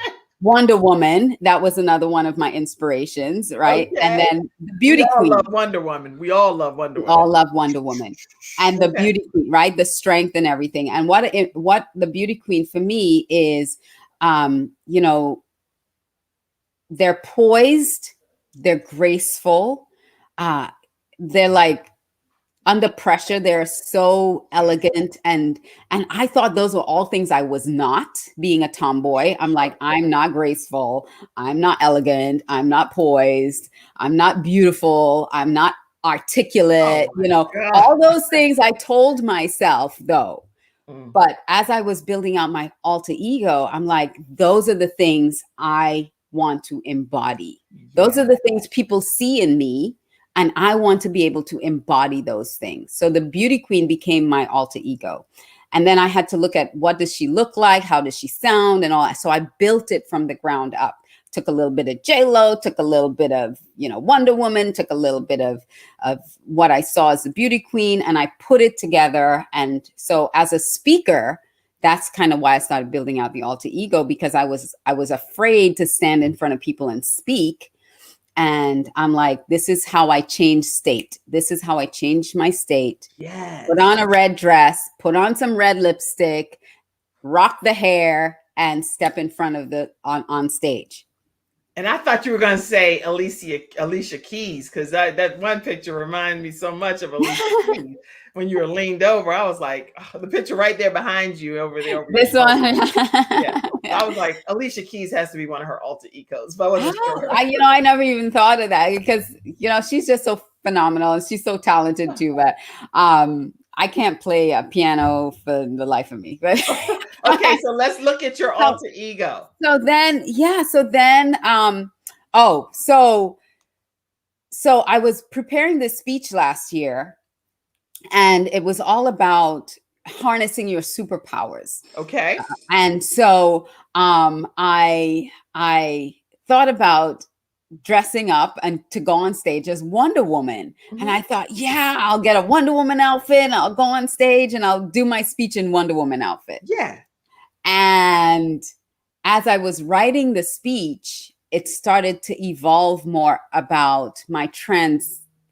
Wonder Woman, that was another one of my inspirations, right? And Okay. then the Beauty We all Queen. love Wonder Woman. We all love Wonder We Woman. all love Wonder Woman. And the Okay. Beauty Queen, right? The strength and everything. And what the Beauty Queen for me is, they're poised, they're graceful, they're like under pressure, they're so elegant, and I thought those were all things I was not, being a tomboy. I'm like, I'm not graceful, I'm not elegant, I'm not poised, I'm not beautiful, I'm not articulate, Oh my God. all those things I told myself though. Mm. But as I was building out my alter ego, I'm like, those are the things I want to embody. Those are the things people see in me, and I want to be able to embody those things. So the beauty queen became my alter ego. And then I had to look at, what does she look like? How does she sound and all that? So I built it from the ground up. Took a little bit of J-Lo, took a little bit of, Wonder Woman, took a little bit of what I saw as the beauty queen, and I put it together. And so as a speaker, that's kind of why I started building out the alter ego, because I was afraid to stand in front of people and speak. And I'm like, this is how I change state. This is how I changed my state. Yes. Put on a red dress, put on some red lipstick, rock the hair, and step in front of on stage. And I thought you were going to say Alicia Keys, because that one picture reminded me so much of Alicia Keys. When you were leaned over, I was like, oh, the picture right there behind you over there. This one. Yeah. I was like, Alicia Keys has to be one of her alter egos, but I wasn't sure. I never even thought of that, because, she's just so phenomenal and she's so talented too. But I can't play a piano for the life of me. But okay, so let's look at your alter ego. So then I was preparing this speech last year, and it was all about harnessing your superpowers. Okay. And so I thought about dressing up and to go on stage as Wonder Woman. Mm-hmm. And I thought, yeah, I'll get a Wonder Woman outfit and I'll go on stage and I'll do my speech in Wonder Woman outfit. Yeah. And as I was writing the speech, it started to evolve more about my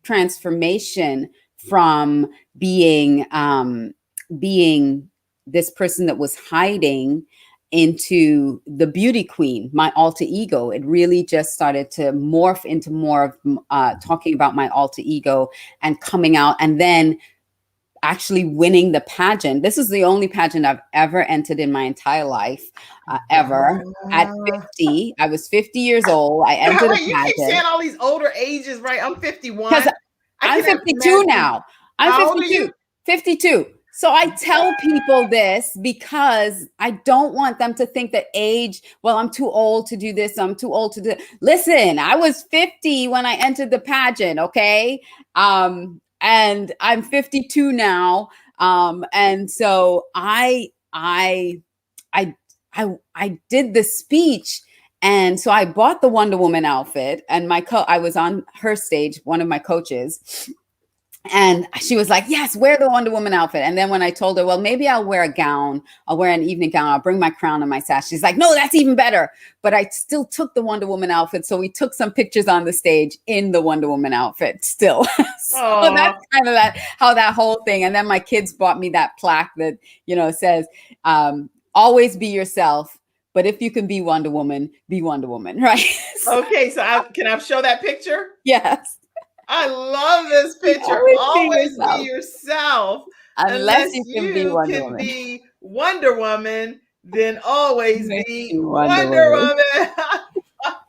transformation from being this person that was hiding into the beauty queen, my alter ego. It really just started to morph into more of talking about my alter ego and coming out, and then actually winning the pageant. This is the only pageant I've ever entered in my entire life, ever. At 50, I was 50 years old. I entered a pageant. You keep saying all these older ages, right? I'm 51. Because I'm 52 now. I'm 52. 52. So I tell people this because I don't want them to think that age, well, I'm too old to do this, I'm too old to do. Listen, I was 50 when I entered the pageant, okay? And I'm 52 now. And so I did the speech, And so I bought the Wonder Woman outfit, and I was on her stage, one of my coaches, and she was like, yes, wear the Wonder Woman outfit. And then when I told her, well, maybe I'll wear a gown, I'll wear an evening gown, I'll bring my crown and my sash. She's like, no, that's even better. But I still took the Wonder Woman outfit. So we took some pictures on the stage in the Wonder Woman outfit still. So that's kind of how that whole thing. And then my kids bought me that plaque that, says, always be yourself. But if you can be Wonder Woman, right? Okay, so can I show that picture? Yes. I love this picture. Always be yourself. Unless you can be Wonder Woman, then always be Wonder Woman.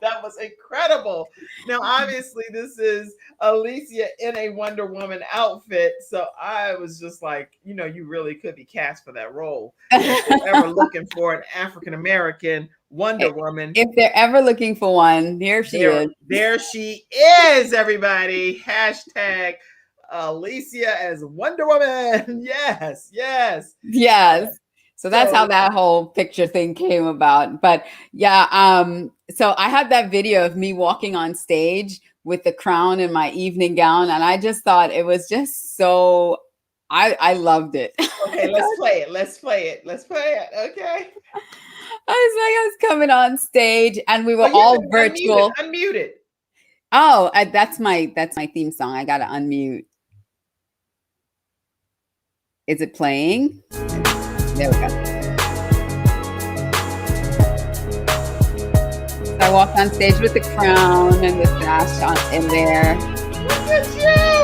That was incredible. Now, obviously, this is Alicia in a Wonder Woman outfit. So I was just like, you really could be cast for that role. If you're ever looking for an African-American Wonder Woman. If they're ever looking for one, here she is. There she is, everybody. Hashtag Alicia as Wonder Woman. Yes. So that's how that whole picture thing came about. But yeah, so I had that video of me walking on stage with the crown and my evening gown, and I just thought it was just so, I loved it. Okay, let's play it. Okay. I was coming on stage, and we were all virtual. Unmuted. Oh, that's my theme song. I gotta unmute. Is it playing? There we go. So I walked on stage with the crown and the sash in there. Look at you!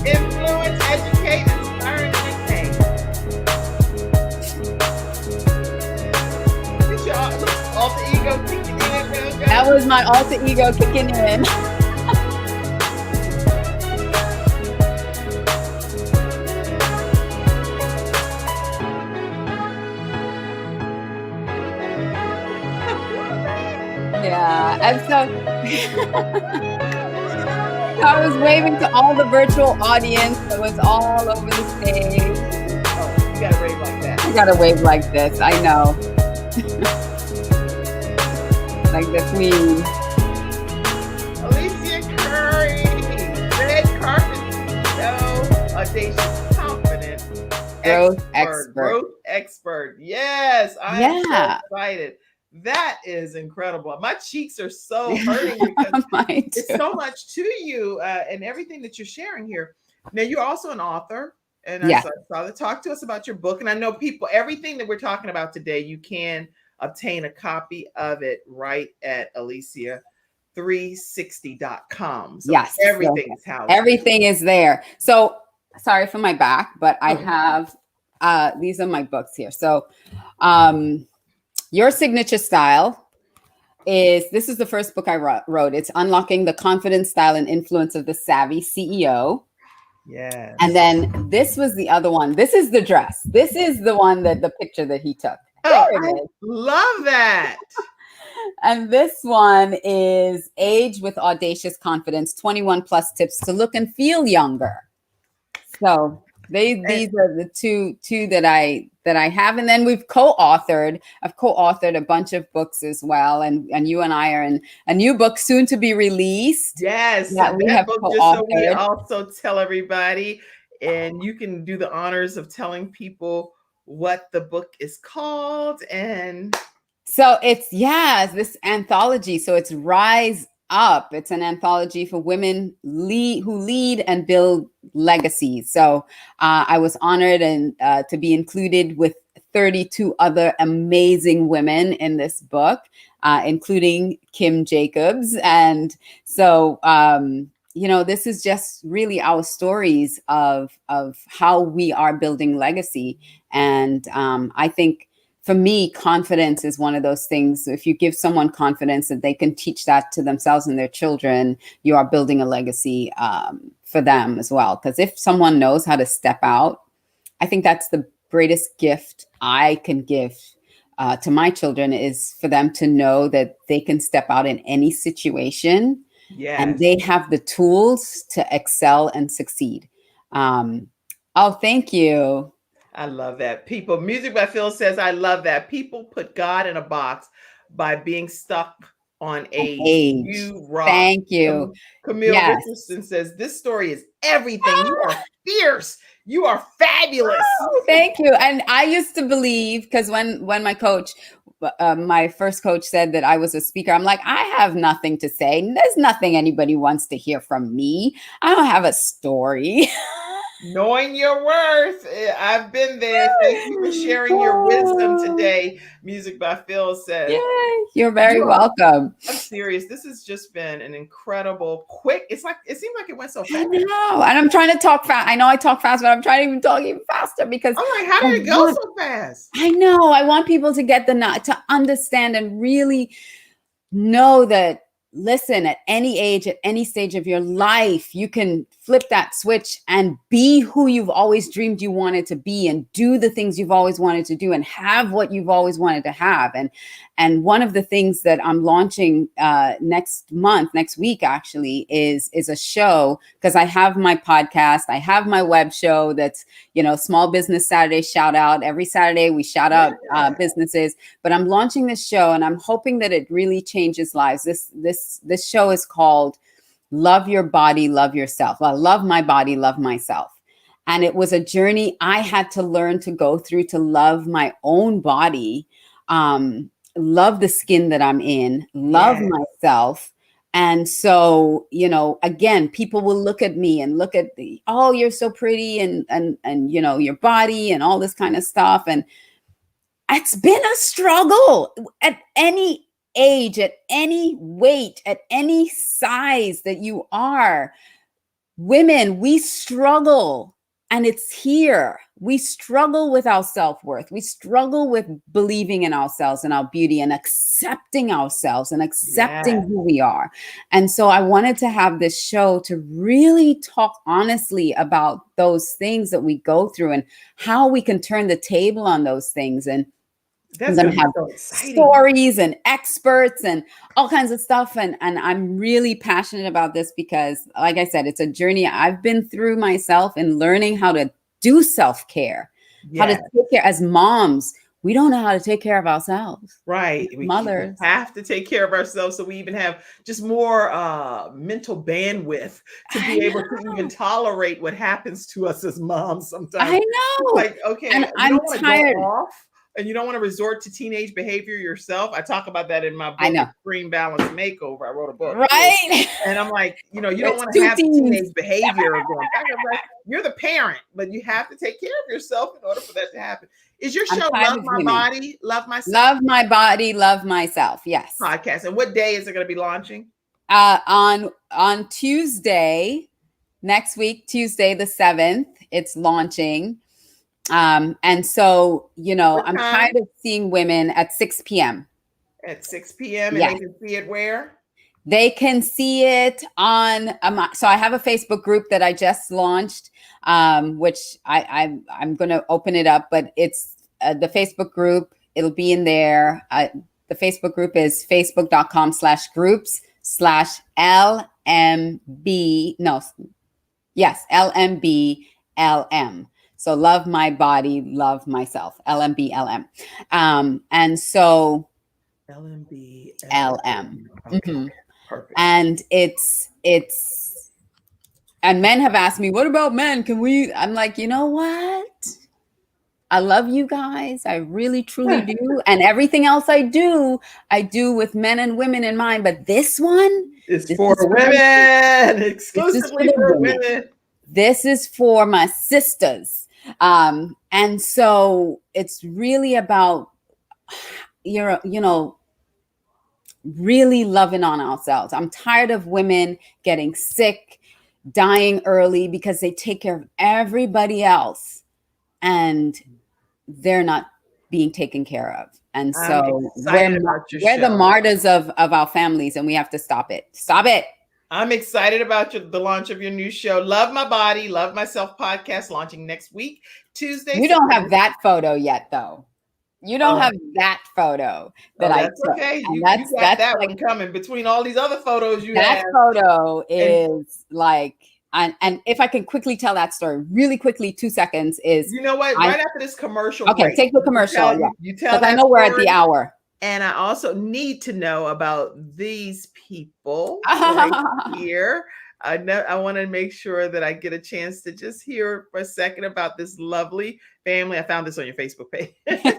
Influence, educate, inspire, and entertain. Look at your alter ego kicking in. That was my alter ego kicking in. Yeah, and so I was waving to all the virtual audience that was all over the stage. Oh, you gotta wave like that. I gotta wave like this, I know. Like the queen. Alicia Couri, red carpet CEO, Audacious Confidence, growth expert. Yes, I'm so excited. That is incredible. My cheeks are so hurting because it's so much to you and everything that you're sharing here. Now, you're also an author, and I saw to talk to us about your book. And I know everything that we're talking about today, you can obtain a copy of it right at Alicia360.com. So everything is housed. Everything is there. So sorry for my back, but I have these are my books here. So Your Signature Style this is the first book I wrote. It's Unlocking the Confidence, Style, and Influence of the Savvy CEO. Yes. And then this was the other one. This is the dress. This is the one the picture that he took. Oh, I love that. And this one is Age with Audacious Confidence, 21 plus tips to look and feel younger. So these are the two that I have, and then we've co-authored. I've co-authored a bunch of books as well, and you and I are in a new book soon to be released. Yes, that we have book, co-authored. Just so we also tell everybody, and you can do the honors of telling people what the book is called. And so it's this anthology. So it's Rise Up. It's an anthology for women who lead and build legacies. So I was honored to be included with 32 other amazing women in this book, including Kim Jacobs. And so, this is just really our stories of how we are building legacy. And I think, for me, confidence is one of those things. If you give someone confidence that they can teach that to themselves and their children, you are building a legacy for them as well. Because if someone knows how to step out, I think that's the greatest gift I can give to my children, is for them to know that they can step out in any situation. Yes. And they have the tools to excel and succeed. Thank you. I love that. Music by Phil says, I love that. People put God in a box, by being stuck on age. Age. You rock. Thank you. Camille Yes. Richardson says, this story is everything. You are fierce. You are fabulous. Oh, thank you. And I used to believe, because when my coach, my first coach said that I was a speaker, I'm like, I have nothing to say. There's nothing anybody wants to hear from me. I don't have a story. Knowing your worth. I've been there. Thank you for sharing your wisdom today. Music by Phil says. Yay. You're very welcome. I'm serious. This has just been an incredible, quick. It seemed like it went so I fast. know. And I'm trying to talk fast. I know I talk fast, but I'm trying to even talk even faster because I'm like, how did it go so fast? I know. I want people to get to understand and really know that, listen, at any age, at any stage of your life, you can flip that switch and be who you've always dreamed you wanted to be and do the things you've always wanted to do and have what you've always wanted to have. And one of the things that I'm launching next week, actually, is a show, because I have my podcast, I have my web show that's, Small Business Saturday shout out. Every Saturday we shout out businesses, but I'm launching this show and I'm hoping that it really changes lives. This show is called Love Your Body, Love Yourself. Well, love my body, love myself. And it was a journey I had to learn to go through to love my own body, love the skin that I'm in, love myself. And so, again, people will look at me and look at oh, you're so pretty and your body and all this kind of stuff. And it's been a struggle at any age, at any weight, at any size that you are. Women, we struggle, and it's here. We struggle with our self-worth. We struggle with believing in ourselves and our beauty and accepting ourselves and accepting who we are. And so I wanted to have this show to really talk honestly about those things that we go through and how we can turn the table on those things. And I'm going to have stories and experts and all kinds of stuff. And I'm really passionate about this because, like I said, it's a journey I've been through myself in learning how to do self-care, how to take care. As moms, we don't know how to take care of ourselves. Right. Mothers have to take care of ourselves so we even have just more mental bandwidth to be able to even tolerate what happens to us as moms sometimes. I know. Like, okay, and I'm tired. And you don't want to resort to teenage behavior yourself. I talk about that in my book, Extreme Balance Makeover. I wrote a book. Right. And I'm like, you don't want to have teenage behavior going back. You're the parent, but you have to take care of yourself in order for that to happen. Is your show Love My Body, Love Myself? Love My Body, Love Myself. Yes. Podcast. And what day is it going to be launching? On Tuesday, next week, Tuesday the 7th, it's launching. And so, I'm tired of seeing women at 6 p.m. At 6 p.m. And they can see it where? They can see it on, so I have a Facebook group that I just launched, which I'm going to open it up, but it's the Facebook group. It'll be in there. The Facebook group is facebook.com/groups/LMBLM. So Love My Body, Love Myself, LMBLM. And so LMBLM. Okay, perfect. And it's, and men have asked me, what about men? I'm like, you know what? I love you guys. I really, truly do. And everything else I do with men and women in mind. But this one is for women, exclusively for women. This is for my sisters. And so it's really about, really loving on ourselves. I'm tired of women getting sick, dying early because they take care of everybody else and they're not being taken care of. And so we're the martyrs of our families, and we have to stop it. Stop it. I'm excited about the launch of your new show, Love My Body, Love Myself podcast, launching next week, Tuesday. You don't have that photo yet, though. You don't have that photo that I took. Okay. You got that one coming between all these other photos you have. That photo is like, and if I can quickly tell that story really quickly, 2 seconds is. You know what? Right after this commercial. Okay, break, take the commercial. You tell. Because I know we're at the hour. And I also need to know about these people right here. I want to make sure that I get a chance to just hear for a second about this lovely family. I found this on your Facebook page. So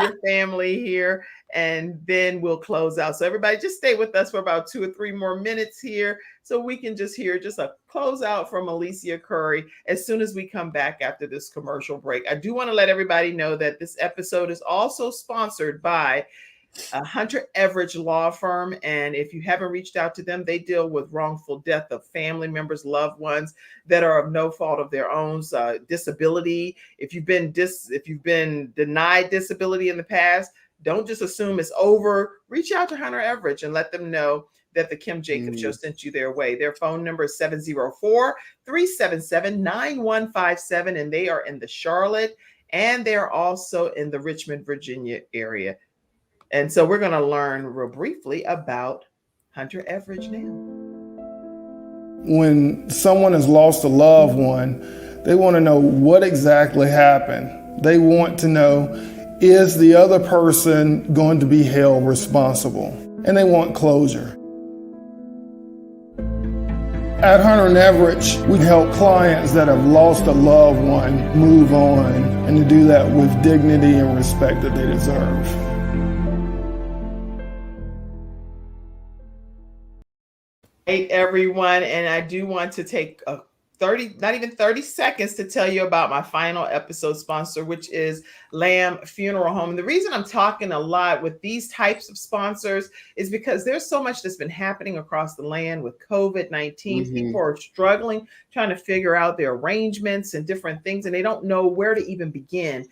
your family here, and then we'll close out. So everybody just stay with us for about 2 or 3 more minutes here so we can just hear just a close out from Alicia Couri as soon as we come back after this commercial break. I do want to let everybody know that this episode is also sponsored by Hunter Everidge Law Firm. And if you haven't reached out to them, they deal with wrongful death of family members, loved ones that are of no fault of their own, disability. If you've been denied disability in the past, don't just assume it's over. Reach out to Hunter Everidge and let them know that the Kim Jacobs Show sent you their way. Their phone number is 704-377-9157, and they are in the Charlotte, and they're also in the Richmond, Virginia area. And so we're going to learn real briefly about Hunter Everidge now. When someone has lost a loved one, they want to know what exactly happened. They want to know, is the other person going to be held responsible? And they want closure. At Hunter Everidge, we help clients that have lost a loved one move on, and to do that with dignity and respect that they deserve. Hey everyone, and I do want to take 30 seconds to tell you about my final episode sponsor, which is Lamb Funeral Home. And the reason I'm talking a lot with these types of sponsors is because there's so much that's been happening across the land with COVID-19. People are struggling, trying to figure out their arrangements and different things, and they don't know where to even begin.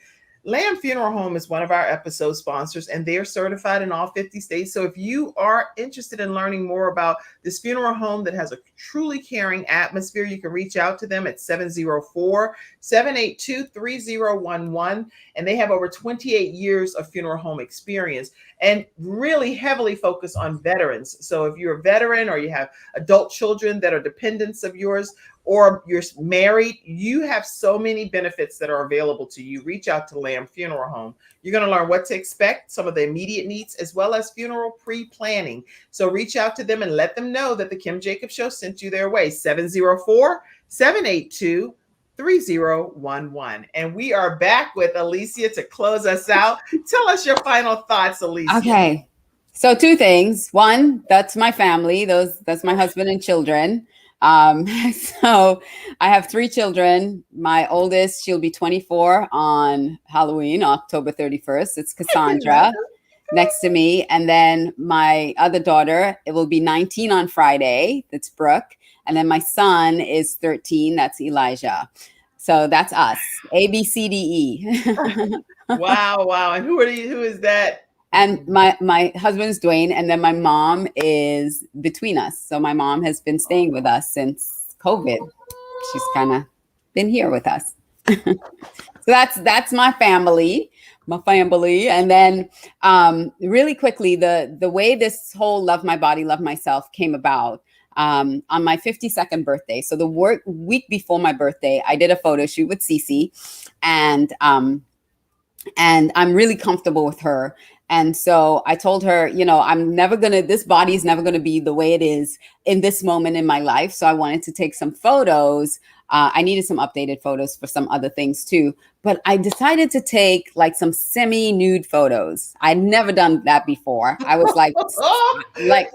Lamb Funeral Home is one of our episode sponsors, and they are certified in all 50 states. So if you are interested in learning more about this funeral home that has a truly caring atmosphere, you can reach out to them at 704-782-3011. And they have over 28 years of funeral home experience and really heavily focused on veterans. So if you're a veteran or you have adult children that are dependents of yours, or you're married, you have so many benefits that are available to you. Reach out to Lamb Funeral Home. You're going to learn what to expect, some of the immediate needs, as well as funeral pre-planning. So reach out to them and let them know that the Kim Jacobs Show sent you their way. 704-782-3011. And we are back with Alicia to close us out. Tell us your final thoughts, Alicia. Okay. So 2 things. One, that's my family. That's my husband and children. So I have 3 children. My oldest, she'll be 24 on Halloween, October 31st. It's Cassandra next to me. And then my other daughter, it will be 19 on Friday. That's Brooke. And then my son is 13. That's Elijah. So that's us. A, B, C, D, E. Wow. And who is that? And my husband's Dwayne, and then my mom is between us. So my mom has been staying with us since COVID. She's kind of been here with us. So that's my family. And then really quickly, the way this whole Love My Body, Love Myself came about on my 52nd birthday. So the week before my birthday, I did a photo shoot with Cece, and I'm really comfortable with her. And so I told her, this body is never going to be the way it is in this moment in my life. So I wanted to take some photos. I needed some updated photos for some other things too. But I decided to take like some semi-nude photos. I'd never done that before. I was like,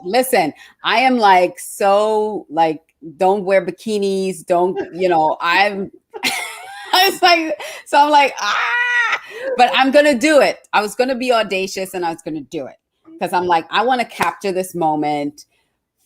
listen, I am like, so like, don't wear bikinis. I'm but I'm going to do it. I was going to be audacious and I was going to do it because I'm like, I want to capture this moment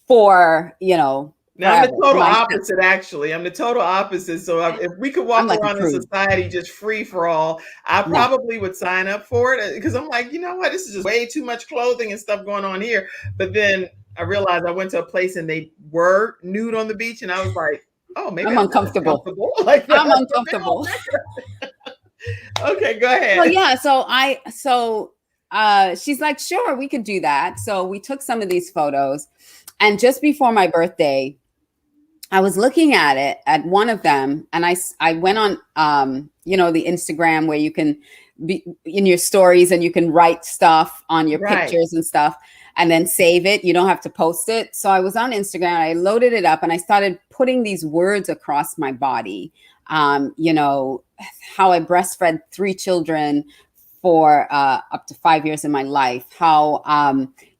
for, Now, I'm the total opposite, actually. I'm the total opposite. So if we could walk around in society just free for all, I probably would sign up for it because I'm like, you know what? This is just way too much clothing and stuff going on here. But then I realized I went to a place and they were nude on the beach and I was like, oh, maybe I'm uncomfortable. Like, I'm uncomfortable. Okay, go ahead. Well, yeah. So she's like, sure, we could do that. So we took some of these photos, and just before my birthday, I was looking at one of them, and I went on, the Instagram where you can in your stories, and you can write stuff on your Right. pictures and stuff and then save it. You don't have to post it. So I was on Instagram, I loaded it up and I started putting these words across my body. You know, how I breastfed 3 children for up to 5 years in my life, how,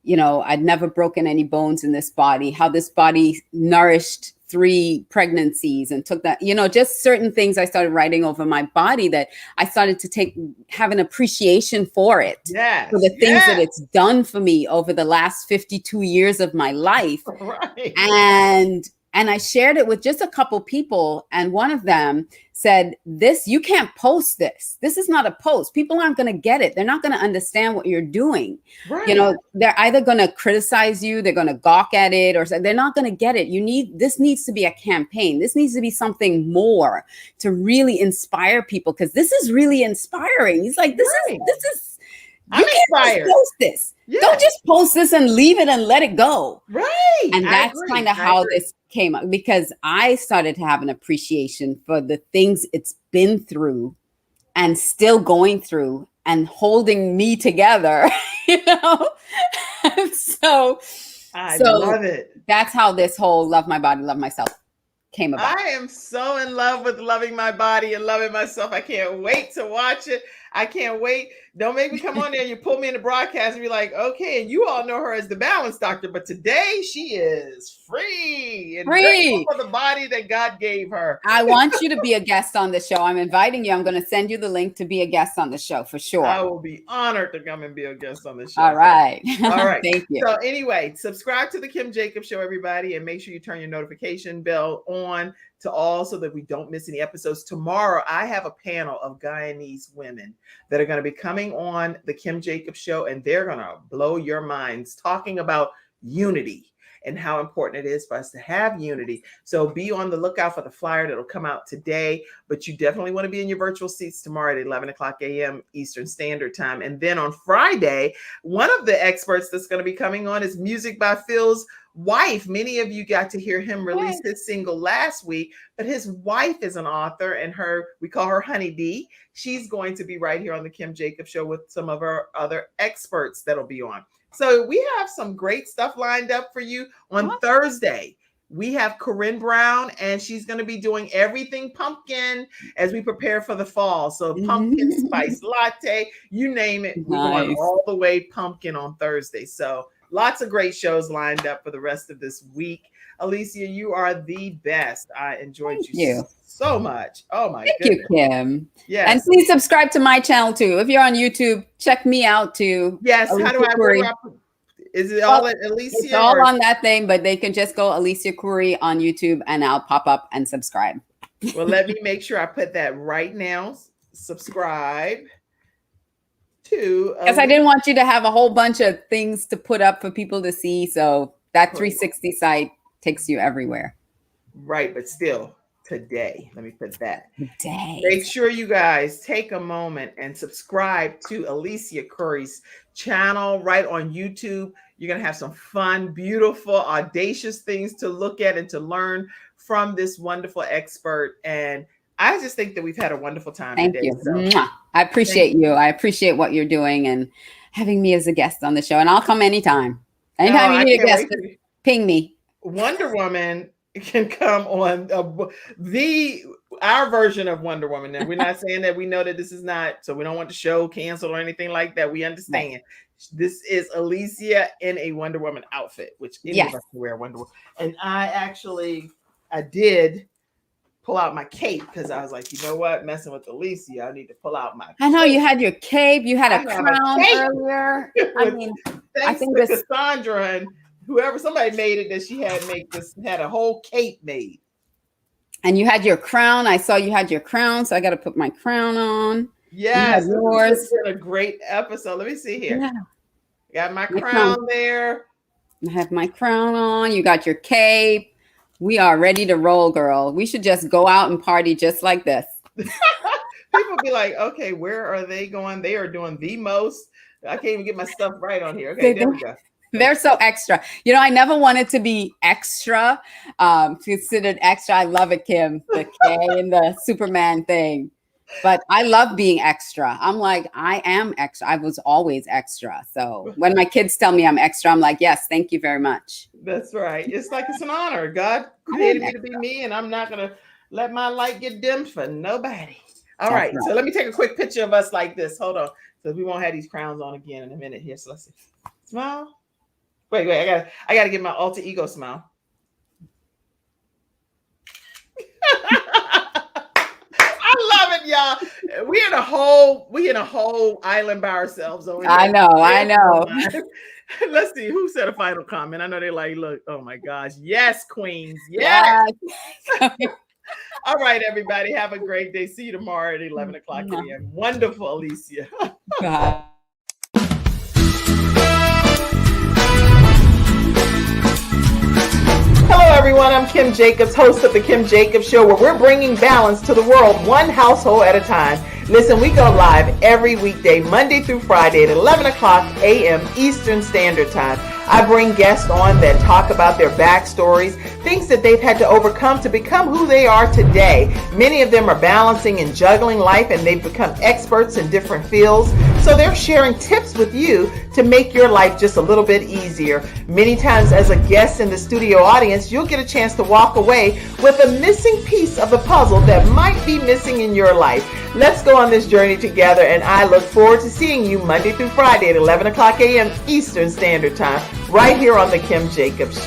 you know, I'd never broken any bones in this body, how this body nourished 3 pregnancies and took that, you know, just certain things I started writing over my body that I started to have an appreciation for it. Yes. For the things that it's done for me over the last 52 years of my life. Right. And I shared it with just a couple people. And one of them said, you can't post this. This is not a post. People aren't going to get it. They're not going to understand what you're doing. Right. You know, they're either going to criticize you, they're going to gawk at it, or they're not going to get it. This needs to be a campaign. This needs to be something more to really inspire people, because this is really inspiring. He's like, this is, I'm you can't inspired. just post this. Yeah. Don't just post this and leave it and let it go. Right. And that's kind of how this came up, because I started to have an appreciation for the things it's been through and still going through and holding me together, you know? So I love it. That's how this whole Love My Body, Love Myself came about. I am so in love with loving my body and loving myself. I can't wait to watch it. I can't wait. Don't make me come on there and you pull me in the broadcast and be like, okay, and you all know her as the balance doctor, but today she is free and grateful for the body that God gave her. I want you to be a guest on the show. I'm inviting you. I'm going to send you the link to be a guest on the show for sure. I will be honored to come and be a guest on the show. All right. All right. Thank you. So anyway, subscribe to the Kim Jacobs Show, everybody, and make sure you turn your notification bell on to all so that we don't miss any episodes. Tomorrow, I have a panel of Guyanese women that are going to be coming on the Kim Jacobs Show, and they're going to blow your minds talking about unity and how important it is for us to have unity. So be on the lookout for the flyer that'll come out today, but you definitely want to be in your virtual seats tomorrow at 11 o'clock a.m. Eastern Standard Time. And then on Friday, one of the experts that's going to be coming on is Music by Phil's wife. Many of you got to hear him release his single last week, but his wife is an author, and we call her Honey D. She's going to be right here on the Kim Jacobs Show with some of our other experts that'll be on. So we have some great stuff lined up for you on Thursday. We have Corinne Brown, and she's going to be doing everything pumpkin as we prepare for the fall. So pumpkin spice latte, you name it. We're going all the way pumpkin on Thursday. So lots of great shows lined up for the rest of this week. Alicia, you are the best. I enjoyed you so much. Oh my goodness. Thank you, Kim. Yes. And please subscribe to my channel too. If you're on YouTube, check me out too. Yes. Alicia How do I Cory. Is it all at Alicia? It's all on that thing, but they can just go Alicia Couri on YouTube and I'll pop up and subscribe. Well, let me make sure I put that right now. Subscribe to. Because I didn't want you to have a whole bunch of things to put up for people to see. So that 360 site takes you everywhere. Right, but still today. Let me put that. Today. Make sure you guys take a moment and subscribe to Alicia Couri's channel right on YouTube. You're going to have some fun, beautiful, audacious things to look at and to learn from this wonderful expert. And I just think that we've had a wonderful time Thank today. you. So. I appreciate you. I appreciate what you're doing and having me as a guest on the show. And I'll come anytime. Anytime you need a guest, ping me. Wonder Woman can come on our version of Wonder Woman. Now, we're not saying that we know that this is not, so we don't want the show canceled or anything like that. We understand. Right. This is Alicia in a Wonder Woman outfit, which any of us can wear Wonder Woman. And I did pull out my cape because I was like, you know what, messing with Alicia, I need to pull out my I know you had your cape, you had a crown earlier. I mean, I think to Cassandra and whoever, somebody made it that she had a whole cape made. And you had your crown. I saw you had your crown, so I got to put my crown on. Yes, yours. This has been a great episode. Let me see here. Yeah. Got my crown there. I have my crown on. You got your cape. We are ready to roll, girl. We should just go out and party just like this. People be like, okay, where are they going? They are doing the most. I can't even get my stuff right on here. Okay, there we go. They're so extra. You know, I never wanted to be extra, considered extra. I love it, Kim. The K and the Superman thing. But I love being extra. I'm like, I am extra. I was always extra. So when my kids tell me I'm extra, I'm like, yes, thank you very much. That's right. It's like it's an honor. God created me to be me, and I'm not going to let my light get dimmed for nobody. All right. So let me take a quick picture of us like this. Hold on. So we won't have these crowns on again in a minute here. So let's see. Smile. Wait. I got to get my alter ego smile. I love it, y'all. We in a whole island by ourselves over here. I know. Let's see who said a final comment. I know they're like, look, oh my gosh. Yes, queens. Yes. All right, everybody. Have a great day. See you tomorrow at 11 o'clock a.m. Wonderful, Alicia. Bye. Hello, everyone. I'm Kim Jacobs, host of The Kim Jacobs Show, where we're bringing balance to the world one household at a time. Listen, we go live every weekday, Monday through Friday at 11 o'clock a.m. Eastern Standard Time. I bring guests on that talk about their backstories, things that they've had to overcome to become who they are today. Many of them are balancing and juggling life, and they've become experts in different fields. So they're sharing tips with you to make your life just a little bit easier. Many times as a guest in the studio audience, you'll get a chance to walk away with a missing piece of the puzzle that might be missing in your life. Let's go on this journey together, and I look forward to seeing you Monday through Friday at 11 o'clock a.m. Eastern Standard Time, right here on The Kim Jacobs Show.